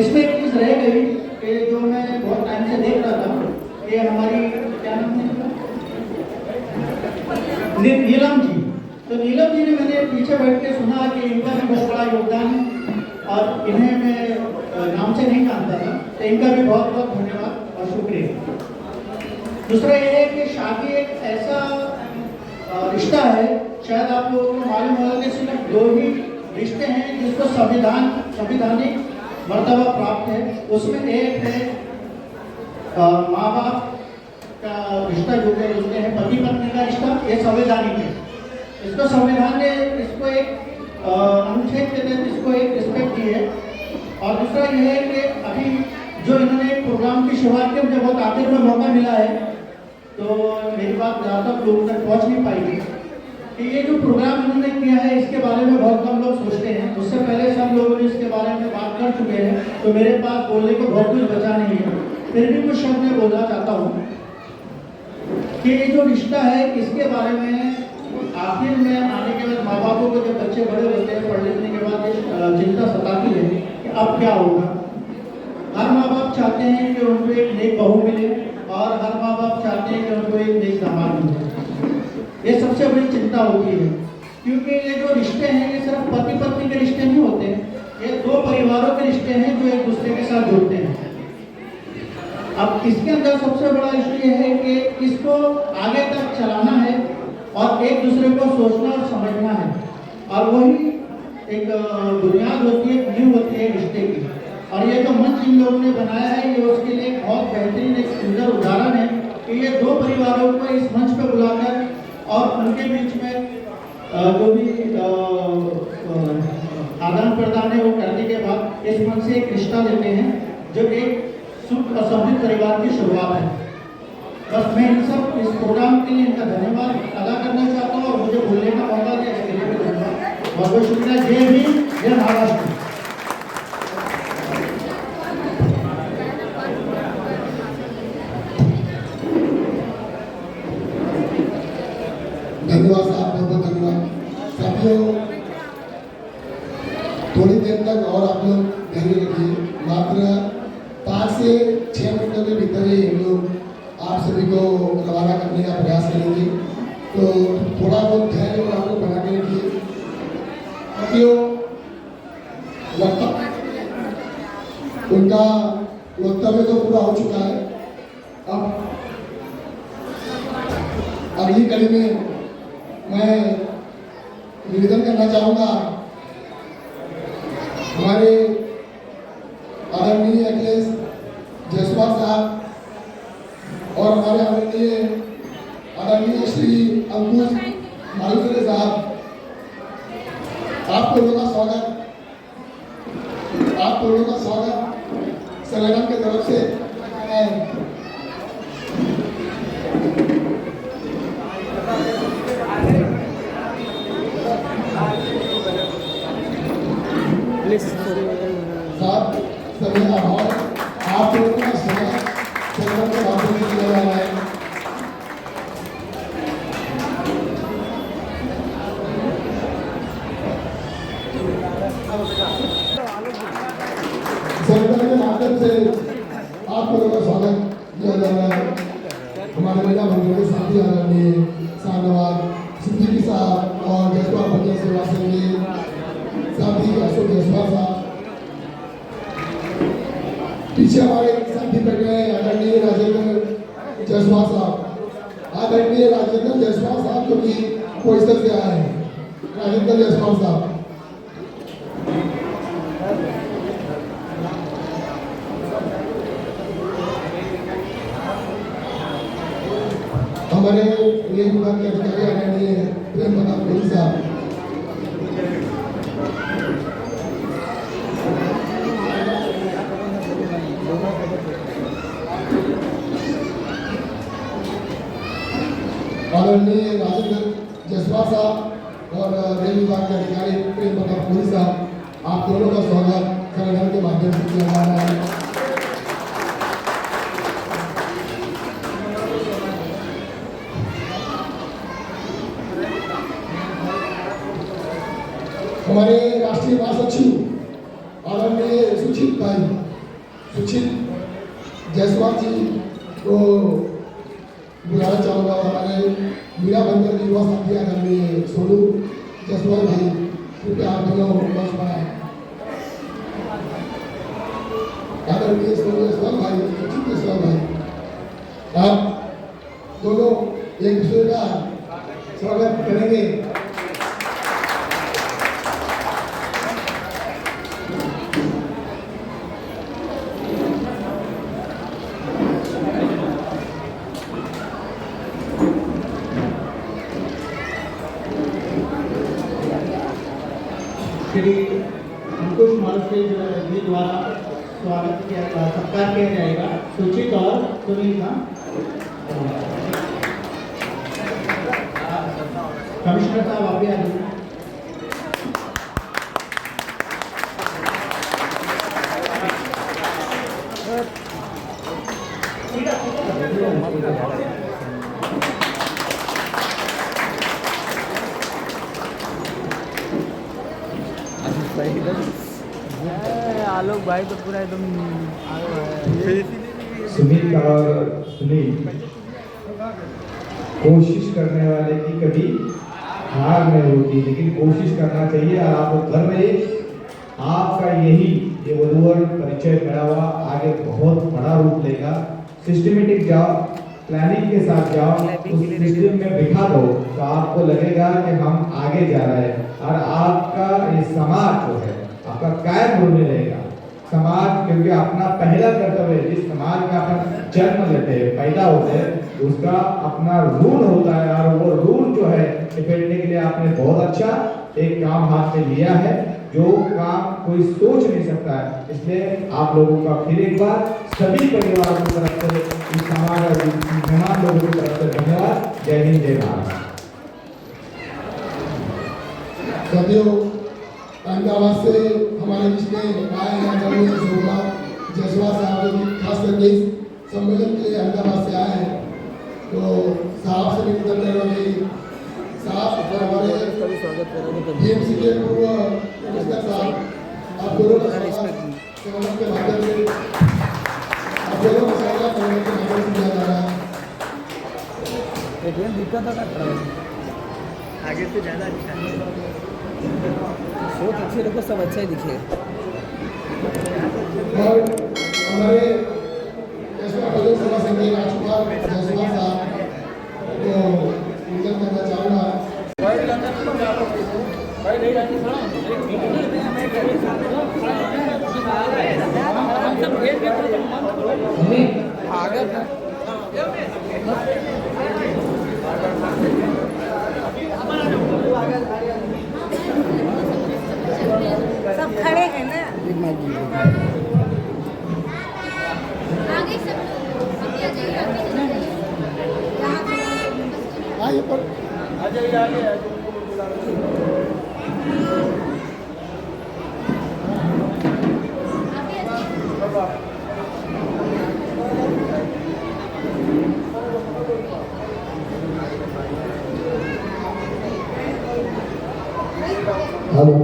इसमें एक चीज़ रह गई कि जो मैं बहुत टाइम से देख रहा था कि हमारी क्या नाम है नीलम जी, तो नीलम जी ने मैंने पीछे बैठ के सुना कि इनका भी बहुत बड़ा योगदान है और इन्हें मैं नाम से नहीं जानता था, तो इनका भी बहुत बहुत धन्यवाद और शुक्रिया। दूसरा ये है कि शादी एक ऐसा रिश्ता है, शायद आप लोगों को मालूम होगा कि सिर्फ दो ही रिश्ते हैं जिसको संविधानिक मर्तबा प्राप्त है। उसमें एक है माँ बाप का रिश्ता जो है उसमें है पति पत्नी का रिश्ता, ये संवैधानिक है। इसको संविधान ने इसको एक अनुच्छेद के तहत इसको एक रिस्पेक्ट दी है। और दूसरा यह है कि अभी जो इन्होंने प्रोग्राम की शुरुआत की, मुझे बहुत आखिर में मौका मिला है, तो मेरी बात ज़्यादातर लोगों तक पहुँच नहीं पाएगी कि ये जो प्रोग्राम इन्होंने किया है इसके बारे में बहुत कम लोग सोचते हैं। उससे पहले सब लोगों ने इसके बारे में बात कर चुके हैं, तो मेरे पास बोलने को बहुत कुछ बचा नहीं है। फिर भी कुछ शब्द मैं बोलना चाहता हूँ कि ये जो रिश्ता है इसके बारे में आखिर में आने के बाद माँ बापों को जब बच्चे बड़े होते हैं, पढ़ लिखने के बाद ये चिंता सताती है कि अब क्या होगा। हर माँ बाप चाहते हैं कि उनको एक नेक बहू मिले और हर माँ बाप चाहते हैं कि उनको एक नेक दामाद मिले। ये सबसे बड़ी चिंता होती है, क्योंकि ये जो रिश्ते हैं ये सिर्फ पति पत्नी के रिश्ते नहीं होते, ये साथ जुड़ते हैं। अब इसके अंदर सबसे बड़ा इशू ये है कि इसको आगे तक चलाना है और एक दूसरे को सोचना और समझना है, और वही एक बुनियाद होती है, नींव होती है रिश्ते की। और ये जो मंच इन लोगों ने बनाया है, ये उसके लिए एक बहुत बेहतरीन एक सुंदर उदाहरण है कि ये दो परिवारों को इस मंच पर बुलाकर और उनके बीच में जो भी आदान प्रदान है वो करने के बाद इस मंच से एक रिश्ता लेते हैं जो एक सुख और समृद्ध परिवार की शुरुआत है। बस मैं इन सब इस प्रोग्राम के लिए इनका धन्यवाद अदा करना चाहता हूँ और मुझे बोलने का मौका दिया इसके लिए भी धन्यवाद, बहुत बहुत शुक्रिया। जय भीम, जय महाराष्ट्र। धन्यवाद साहब, बहुत बहुत धन्यवाद। साथियों, थोड़ी देर तक और आप लोग धैर्य रखिए, मात्र 5 से 6 मिनटों के भीतर ही हम लोग आप सभी को रवाना करने का प्रयास करेंगे, तो थोड़ा बहुत धैर्य और आप लोग बना के रखिए। साथियों, उनका वक्तव्य तो पूरा हो चुका है। अब अगली कड़ी में मैं निवेदन करना चाहूँगा हमारे आदरणीय अखिलेश जायसवाल साहब और हमारे आदरणीय श्री अंकुश मालूसरे साहब, आप लोगों का स्वागत संगठन की तरफ से साहब सभी आभार। आप लोगों का स्वागत संगठन के माध्यम से किया जा रहा है। संगठन के माध्यम से आप लोगों का स्वागत किया जा रहा है। हमारे महिला बंधुओं के साथी आदरणीय शाहनवाज सिद्दीकी साहब और जायसवाल बंधु सेवा संघ के साथी अशोक जायसवाल साहब, पीछे हमारे साथी बैठे हैं आदरणीय राजेंद्र जायसवाल साहब। आदरणीय राजेंद्र जायसवाल साहब जो कि कोइसर से आए हैं, राजेंद्र जायसवाल साहब। हमारे रेल विभाग के अधिकारी आदरणीय प्रेम प्रताप गोयल साहब, आदरणीय राजेंद्र जायसवाल साहब और रेल विभाग के अधिकारी प्रेम प्रताप गोयल साहब, आप दोनों का स्वागत संगठन के माध्यम से किया जा रहा है। हमारे राष्ट्रीय महासचिव आदरणीय सुचित जायसवाल जी को बुलाना चाहूँगा। हमारे मीरा बंदर युवा साथी आदरणीय सोनू जायसवाल भाई, कृपया आप दोनों मंच पर आए। आदरणीय सोनू जायसवाल भाई, सुचित जायसवाल भाई, आप दोनों एक दूसरे का स्वागत करेंगे। श्री अंकुश मालूसरे जी द्वारा स्वागत किया, सत्कार किया जाएगा सुचित और सुनील का। कमिश्नर साहब आप भी आ जाइए। आलोक भाई तो पूरा एकदम सुनील और सुनील कोशिश करने वाले की कभी हार नहीं होती, लेकिन कोशिश करना चाहिए। और आप घर में आपका यही ये वधूवर परिचय मेळावा आगे बहुत बड़ा रूप लेगा। सिस्टमेटिक जाओ, प्लानिंग के साथ जाओ, उस सिस्टम में बिठा दो तो आपको लगेगा कि हम आगे जा रहे हैं और आपका ये समाज जो है आपका कायम होने रहेगा। समाज क्योंकि अपना पहला कर्तव्य है, जिस समाज में अपन जन्म लेते हैं, पैदा होते हैं, उसका अपना रूल होता है और वो रूल जो है निपटने के लिए आपने बहुत अच्छा एक काम हाथ में लिया है, जो काम कोई सोच नहीं सकता है। इसलिए आप लोगों का फिर एक बार सभी परिवारों की तरफ से, इस समाज और मेहमान लोगों की तरफ से धन्यवाद। जय हिंद, जय भारत। साथियों, अहमदाबाद से हमारे बीच में आए हैं जयसवाल साहब, जो कि खास करके इस सम्मेलन के लिए अहमदाबाद से आए हैं। तो साहब से भी निवेदन करेंगे, साहब हमारे बीएमसी के पूर्व कमिश्नर साहब, आप दोनों का स्वागत के माध्यम से आप दोनों का स्वागत के माध्यम से किया जा रहा है। आगे से ज़्यादा अच्छा सोच अच्छी रखो, सब अच्छा ही दिखे। और हमारे प्रदेश सभा संघ के राजकुमार जयसवाल साहब को निवेदन करना चाहूँगा। सब खड़े हैं ना, आगे सब आइए पर आ जाइए, आगे हेलो,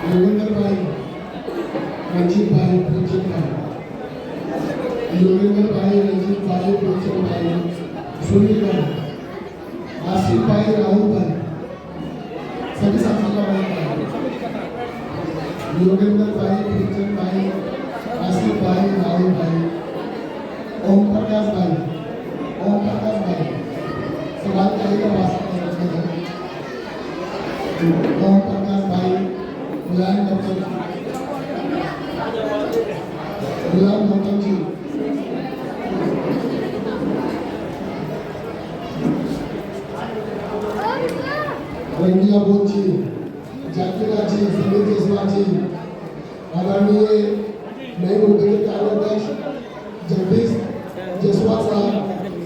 योगेंद्र भाई, रंजीत भाई, प्रेमचंद भाई, योगेंद्र भाई, रंजीत भाई, प्रेमचंद भाई, सुनील भाई, आसिफ भाई, राहुल भाई, सभी साथियों का भाई, योगेंद्र भाई, प्रेमचंद भाई, आसिफ भाई, राहुल भाई, ओम प्रकाश भाई, सवाल करेगा भाषण ओम प्रकाश भाई, गुलाम गौतम जी, रंजिया बोध जी, जाकिरा जी, समीर जयसवाल जी, आदरणीय नए मुद्दे के कार्याध्यक्ष जगदीश जयसवाल साहब,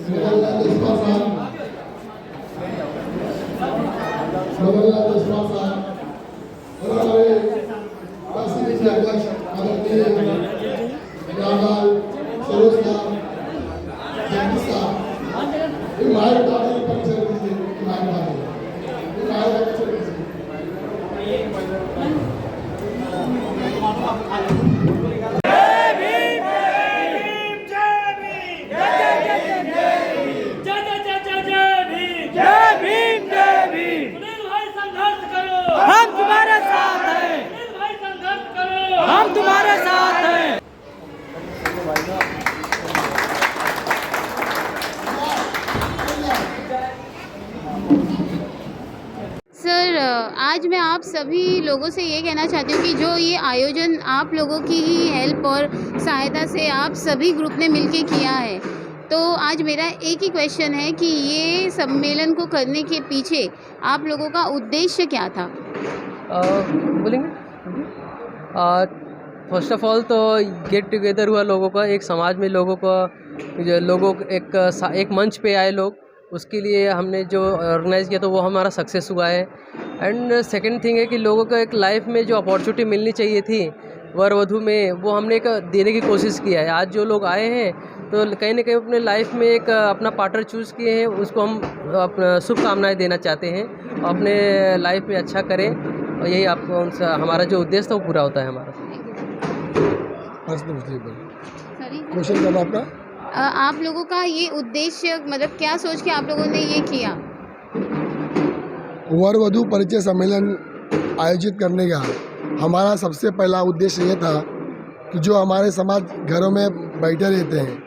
मदनलाल जयसवाल साहब, और हमारे राष्ट्रीय अध्यक्ष आदरणीय रामलाल सरोज साहब, जगदीश साहब, ये मायर दादी परिचय दीजिए, मायर दादी आज मैं आप सभी लोगों से ये कहना चाहती हूँ कि जो ये आयोजन आप लोगों की ही हेल्प और सहायता से आप सभी ग्रुप ने मिलके किया है, तो आज मेरा एक ही क्वेश्चन है कि ये सम्मेलन को करने के पीछे आप लोगों का उद्देश्य क्या था? बोलेंगे फर्स्ट ऑफ ऑल तो गेट टुगेदर हुआ लोगों का, एक समाज में लोगों एक मंच पे आए लोग, उसके लिए हमने जो ऑर्गेनाइज़ किया तो वो हमारा सक्सेस हुआ है। एंड सेकंड थिंग है कि लोगों को एक लाइफ में जो अपॉर्चुनिटी मिलनी चाहिए थी वर वधू में, वो हमने एक देने की कोशिश किया है। आज जो लोग आए हैं तो कहीं ना कहीं अपने लाइफ में एक अपना पार्टनर चूज़ किए हैं, उसको हम अपना शुभकामनाएँ देना चाहते हैं, अपने लाइफ में अच्छा करें, और यही आपको उनसे हमारा जो उद्देश्य था वो पूरा होता है हमारा। क्वेश्चन क्या था आपका? आप लोगों का ये उद्देश्य मतलब क्या सोच के आप लोगों ने ये किया? वर वधू परिचय सम्मेलन आयोजित करने का हमारा सबसे पहला उद्देश्य ये था कि जो हमारे समाज घरों में बैठे रहते हैं,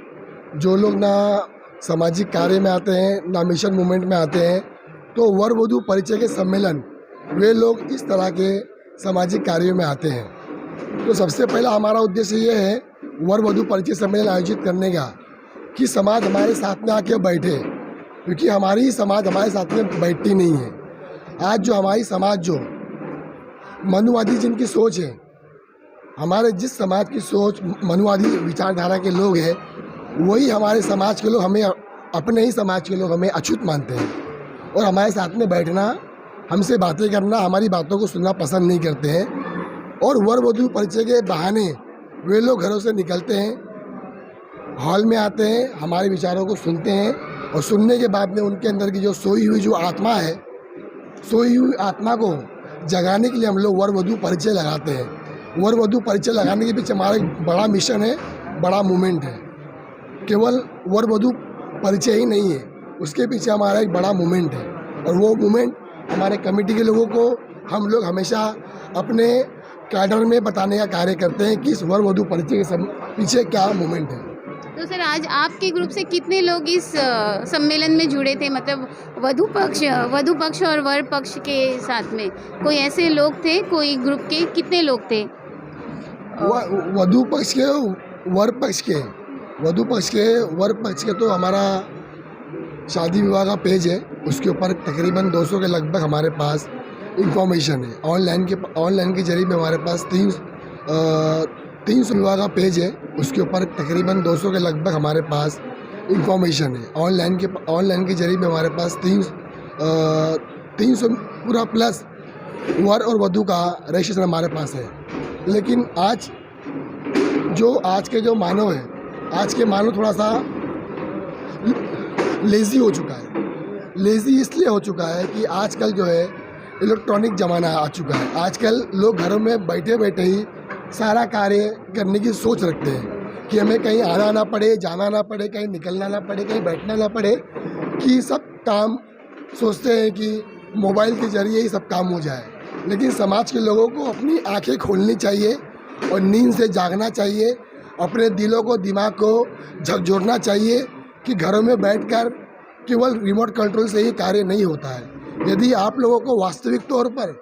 जो लोग ना सामाजिक कार्य में आते हैं ना मिशन मूवमेंट में आते हैं, तो वर वधू परिचय के सम्मेलन वे लोग इस तरह के सामाजिक कार्यों में आते हैं। तो सबसे पहला हमारा उद्देश्य ये है वर वधू परिचय सम्मेलन आयोजित करने का कि समाज हमारे साथ में आके बैठे, क्योंकि हमारी ही समाज हमारे साथ में बैठती नहीं है। आज जो हमारी समाज जो मनुवादी जिनकी सोच है, हमारे जिस समाज की सोच मनुवादी विचारधारा के लोग हैं, वही हमारे समाज के लोग हमें अपने ही समाज के लोग हमें अछूत मानते हैं और हमारे साथ में बैठना, हमसे बातें करना, हमारी बातों को सुनना पसंद नहीं करते हैं। और वर वधू परिचय के बहाने वे लोग घरों से निकलते हैं, हॉल में आते हैं, हमारे विचारों को सुनते हैं, और सुनने के बाद में उनके अंदर की जो सोई हुई जो आत्मा है, सोई हुई आत्मा को जगाने के लिए हम लोग वर वधू परिचय लगाते हैं। वर वधू परिचय लगाने के पीछे हमारा एक बड़ा मिशन है, बड़ा मूवमेंट है। केवल वर वधू परिचय ही नहीं है, उसके पीछे हमारा एक बड़ा मूवमेंट है, और वो मूवमेंट हमारे कमेटी के लोगों को हम लोग हमेशा अपने कैडर में बताने का कार्य करते हैं कि इस वर वधू परिचय के पीछे क्या मूवमेंट है। तो सर आज आपके ग्रुप से कितने लोग इस सम्मेलन में जुड़े थे? मतलब वधू पक्ष और वर पक्ष के साथ में कोई ऐसे लोग थे, कोई ग्रुप के कितने लोग थे? वधू पक्ष के, वर पक्ष के, वधू पक्ष के, वर पक्ष के तो हमारा शादी विवाह का पेज है, उसके ऊपर तकरीबन 200 के लगभग हमारे पास इंफॉर्मेशन है। ऑनलाइन के जरिए में हमारे पास 300 विवाह का पेज है, उसके ऊपर तकरीबन 200 के लगभग हमारे पास इंफॉर्मेशन है। ऑनलाइन के जरिए में हमारे पास 300 पूरा प्लस वर और वधू का रजिस्ट्रेशन हमारे पास है। लेकिन आज के जो मानव है, आज के मानव थोड़ा सा लेज़ी हो चुका है। लेज़ी इसलिए हो चुका है कि आजकल जो है इलेक्ट्रॉनिक ज़माना आ चुका है। आजकल लोग घरों में बैठे बैठे ही सारा कार्य करने की सोच रखते हैं कि हमें कहीं आना ना पड़े, जाना ना पड़े, कहीं निकलना ना पड़े, कहीं बैठना ना पड़े, कि सब काम सोचते हैं कि मोबाइल के ज़रिए ही सब काम हो जाए। लेकिन समाज के लोगों को अपनी आंखें खोलनी चाहिए और नींद से जागना चाहिए, अपने दिलों को, दिमाग को झकझोरना चाहिए कि घरों में बैठकर केवल रिमोट कंट्रोल से ही कार्य नहीं होता है। यदि आप लोगों को वास्तविक तौर पर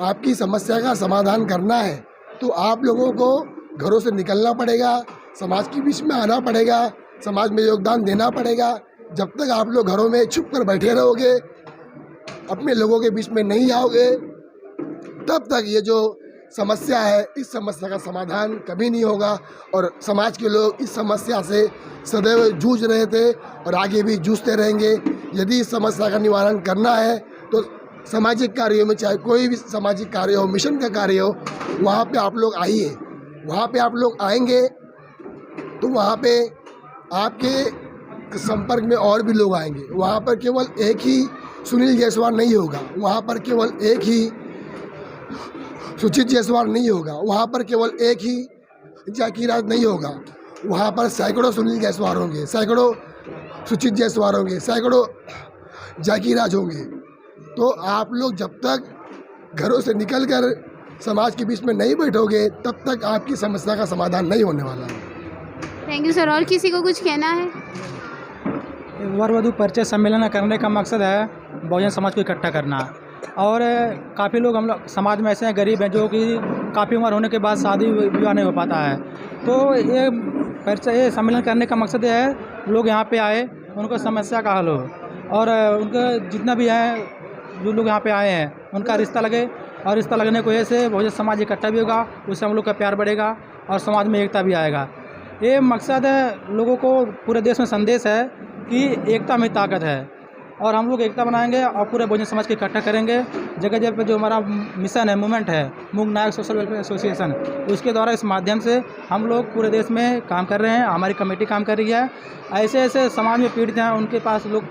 आपकी समस्या का समाधान करना है तो आप लोगों को घरों से निकलना पड़ेगा, समाज के बीच में आना पड़ेगा, समाज में योगदान देना पड़ेगा। जब तक आप लोग घरों में छुप कर बैठे रहोगे, अपने लोगों के बीच में नहीं आओगे, तब तक ये जो समस्या है, इस समस्या का समाधान कभी नहीं होगा। और समाज के लोग इस समस्या से सदैव जूझ रहे थे और आगे भी जूझते रहेंगे। यदि इस समस्या का निवारण करना है तो सामाजिक कार्यों में, चाहे कोई भी सामाजिक कार्य हो, मिशन का कार्य हो, वहाँ पे आप लोग आइए। वहाँ पे आप लोग आएंगे तो वहाँ पे आपके संपर्क में और भी लोग आएंगे। वहाँ पर केवल एक ही सुनील जायसवाल नहीं होगा, वहाँ पर केवल एक ही सुचित जायसवाल नहीं होगा, वहाँ पर केवल एक ही जाकी राज नहीं होगा, वहाँ पर सैकड़ों सुनील जायसवाल होंगे, सैकड़ों सुचित जायसवाल होंगे, सैकड़ों जाकी राज होंगे। तो आप लोग जब तक घरों से निकलकर समाज के बीच में नहीं बैठोगे, तब तक आपकी समस्या का समाधान नहीं होने वाला है। Thank you sir. और किसी को कुछ कहना है? वर वधू परिचय सम्मेलन करने का मकसद है बहुजन समाज को इकट्ठा करना। और काफ़ी लोग हम लोग समाज में ऐसे हैं गरीब हैं जो कि काफ़ी उम्र होने के बाद शादी विवाह नहीं हो पाता है। तो ये सम्मेलन करने का मकसद ये है लोग यहाँ पे आए, उनको समस्या का हल हो और उनका जितना भी है जो लोग यहाँ पे आए हैं उनका रिश्ता लगे और रिश्ता लगने की वजह से बहुजन समाज इकट्ठा भी होगा, उससे हम लोग का प्यार बढ़ेगा और समाज में एकता भी आएगा। ये मकसद है, लोगों को पूरे देश में संदेश है कि एकता में ताकत है और हम लोग एकता बनाएंगे और पूरे बहुजन समाज को इकट्ठा करेंगे। जगह जगह पे जो हमारा मिशन है, मूवमेंट है, मूक नायक सोशल वेलफेयर एसोसिएशन, उसके द्वारा इस माध्यम से हम लोग पूरे देश में काम कर रहे हैं। हमारी कमेटी काम कर रही है। ऐसे ऐसे समाज में पीड़ित हैं उनके पास लोग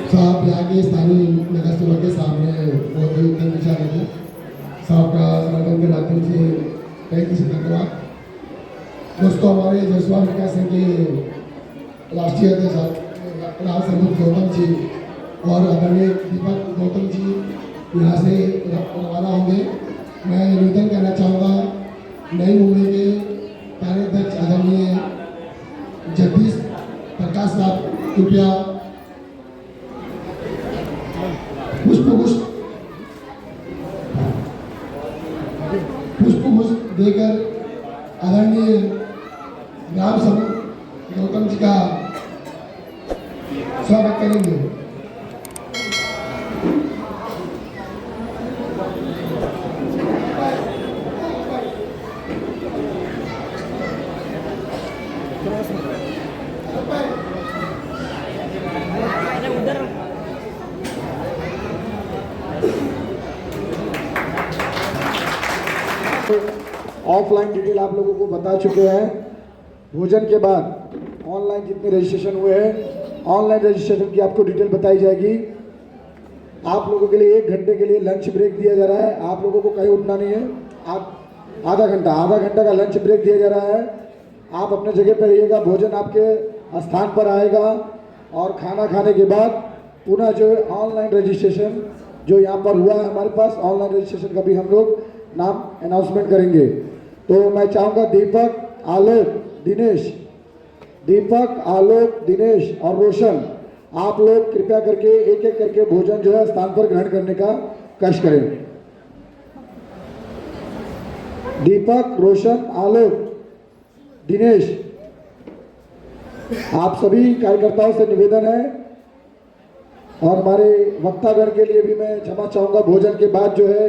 साहब यहाँ के स्थानीय नगर सेवक के सामने बहुत ही उत्तर विचार थे। साहब का संगठन के माध्यम से कई किसी धन्यवाद। दोस्तों, हमारे जयस्वाल विकास संघ के राष्ट्रीय अध्यक्ष राव संदीप गौतम जी और आदरणीय दीपक गौतम जी यहाँ से रवाना होंगे। मैं निवेदन करना चाहूँगा नई मुंबई के कार्याध्यक्ष आदरणीय जगदीश प्रकाश साहब कृपया पुष्प देकर आदरणीय ग्राम समूह गौतम जी का स्वागत करेंगे। ऑफलाइन डिटेल आप लोगों को बता चुके हैं। भोजन के बाद ऑनलाइन जितने रजिस्ट्रेशन हुए हैं, ऑनलाइन रजिस्ट्रेशन की आपको डिटेल बताई जाएगी। आप लोगों के लिए 1 घंटे के लिए लंच ब्रेक दिया जा रहा है। आप लोगों को कहीं उठना नहीं है। आप आधा घंटा का लंच ब्रेक दिया जा रहा है। आप अपने जगह पर रहिएगा, भोजन आपके स्थान पर आएगा और खाना खाने के बाद पुनः जो ऑनलाइन रजिस्ट्रेशन जो यहाँ पर हुआ है हमारे पास, ऑनलाइन रजिस्ट्रेशन का भी हम लोग नाम अनाउंसमेंट करेंगे। तो मैं चाहूँगा दीपक, आलोक, दिनेश और रोशन, आप लोग कृपया करके एक एक करके भोजन जो है स्थान पर ग्रहण करने का कष्ट करें। दीपक, रोशन, आलोक, दिनेश, आप सभी कार्यकर्ताओं से निवेदन है और हमारे वक्तागण के लिए भी मैं क्षमा चाहूँगा। भोजन के बाद जो है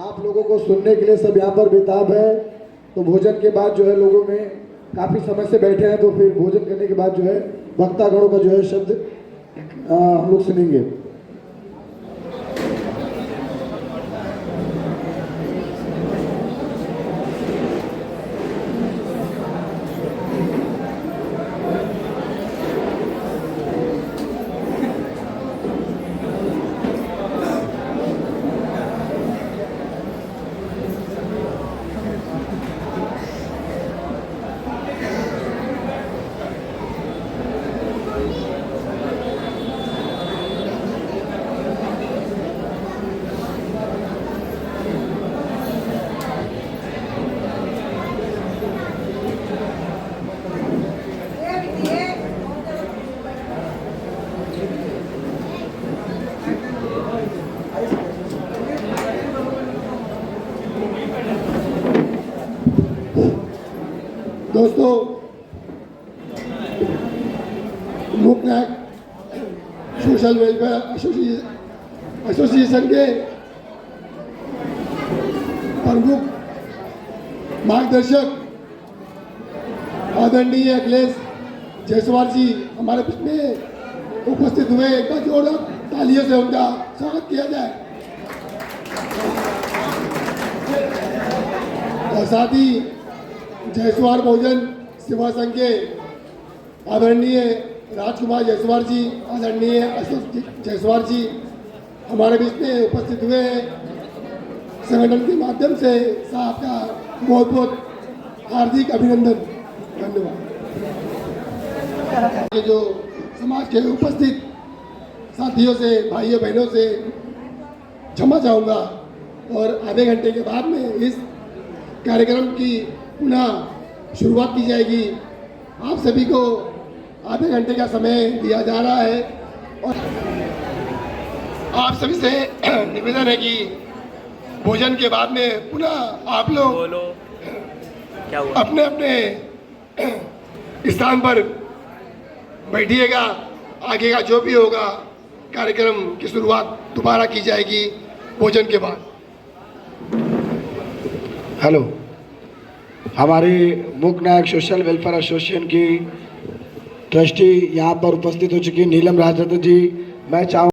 आप लोगों को सुनने के लिए सब यहाँ पर बेताब है। तो भोजन के बाद जो है लोगों में काफ़ी समय से बैठे हैं, तो फिर भोजन करने के बाद जो है वक्तागणों का जो है शब्द हम लोग सुनेंगे। दोस्तों, मूक नायक सोशल वेलफेयर एसोसिएशन के प्रमुख मार्गदर्शक आदरणीय अखिलेश जायसवाल जी हमारे बीच में उपस्थित हुए। एक बार जोरदार तालियों से उनका स्वागत किया जाए। और साथ ही जायसवाल बहुजन सेवा संघ के आदरणीय राजकुमार जायसवाल जी, आदरणीय अशोक जायसवाल जी हमारे बीच में उपस्थित हुए हैं। संगठन के माध्यम से साहब का बहुत बहुत हार्दिक अभिनंदन, धन्यवाद। जो समाज के उपस्थित साथियों से, भाइयों बहनों से क्षमा चाहूँगा और आधे घंटे के बाद में इस कार्यक्रम की पुनः शुरुआत की जाएगी। आप सभी को आधे घंटे का समय दिया जा रहा है और आप सभी से निवेदन है कि भोजन के बाद में पुनः आप लोग अपने अपने स्थान पर बैठिएगा। आगे का जो भी होगा कार्यक्रम की शुरुआत दोबारा की जाएगी भोजन के बाद। हेलो, हमारी मुख्य नायक सोशल वेलफेयर एसोसिएशन की ट्रस्टी यहाँ पर उपस्थित हो चुकी नीलम राजदत्त जी। मैं चाहूँ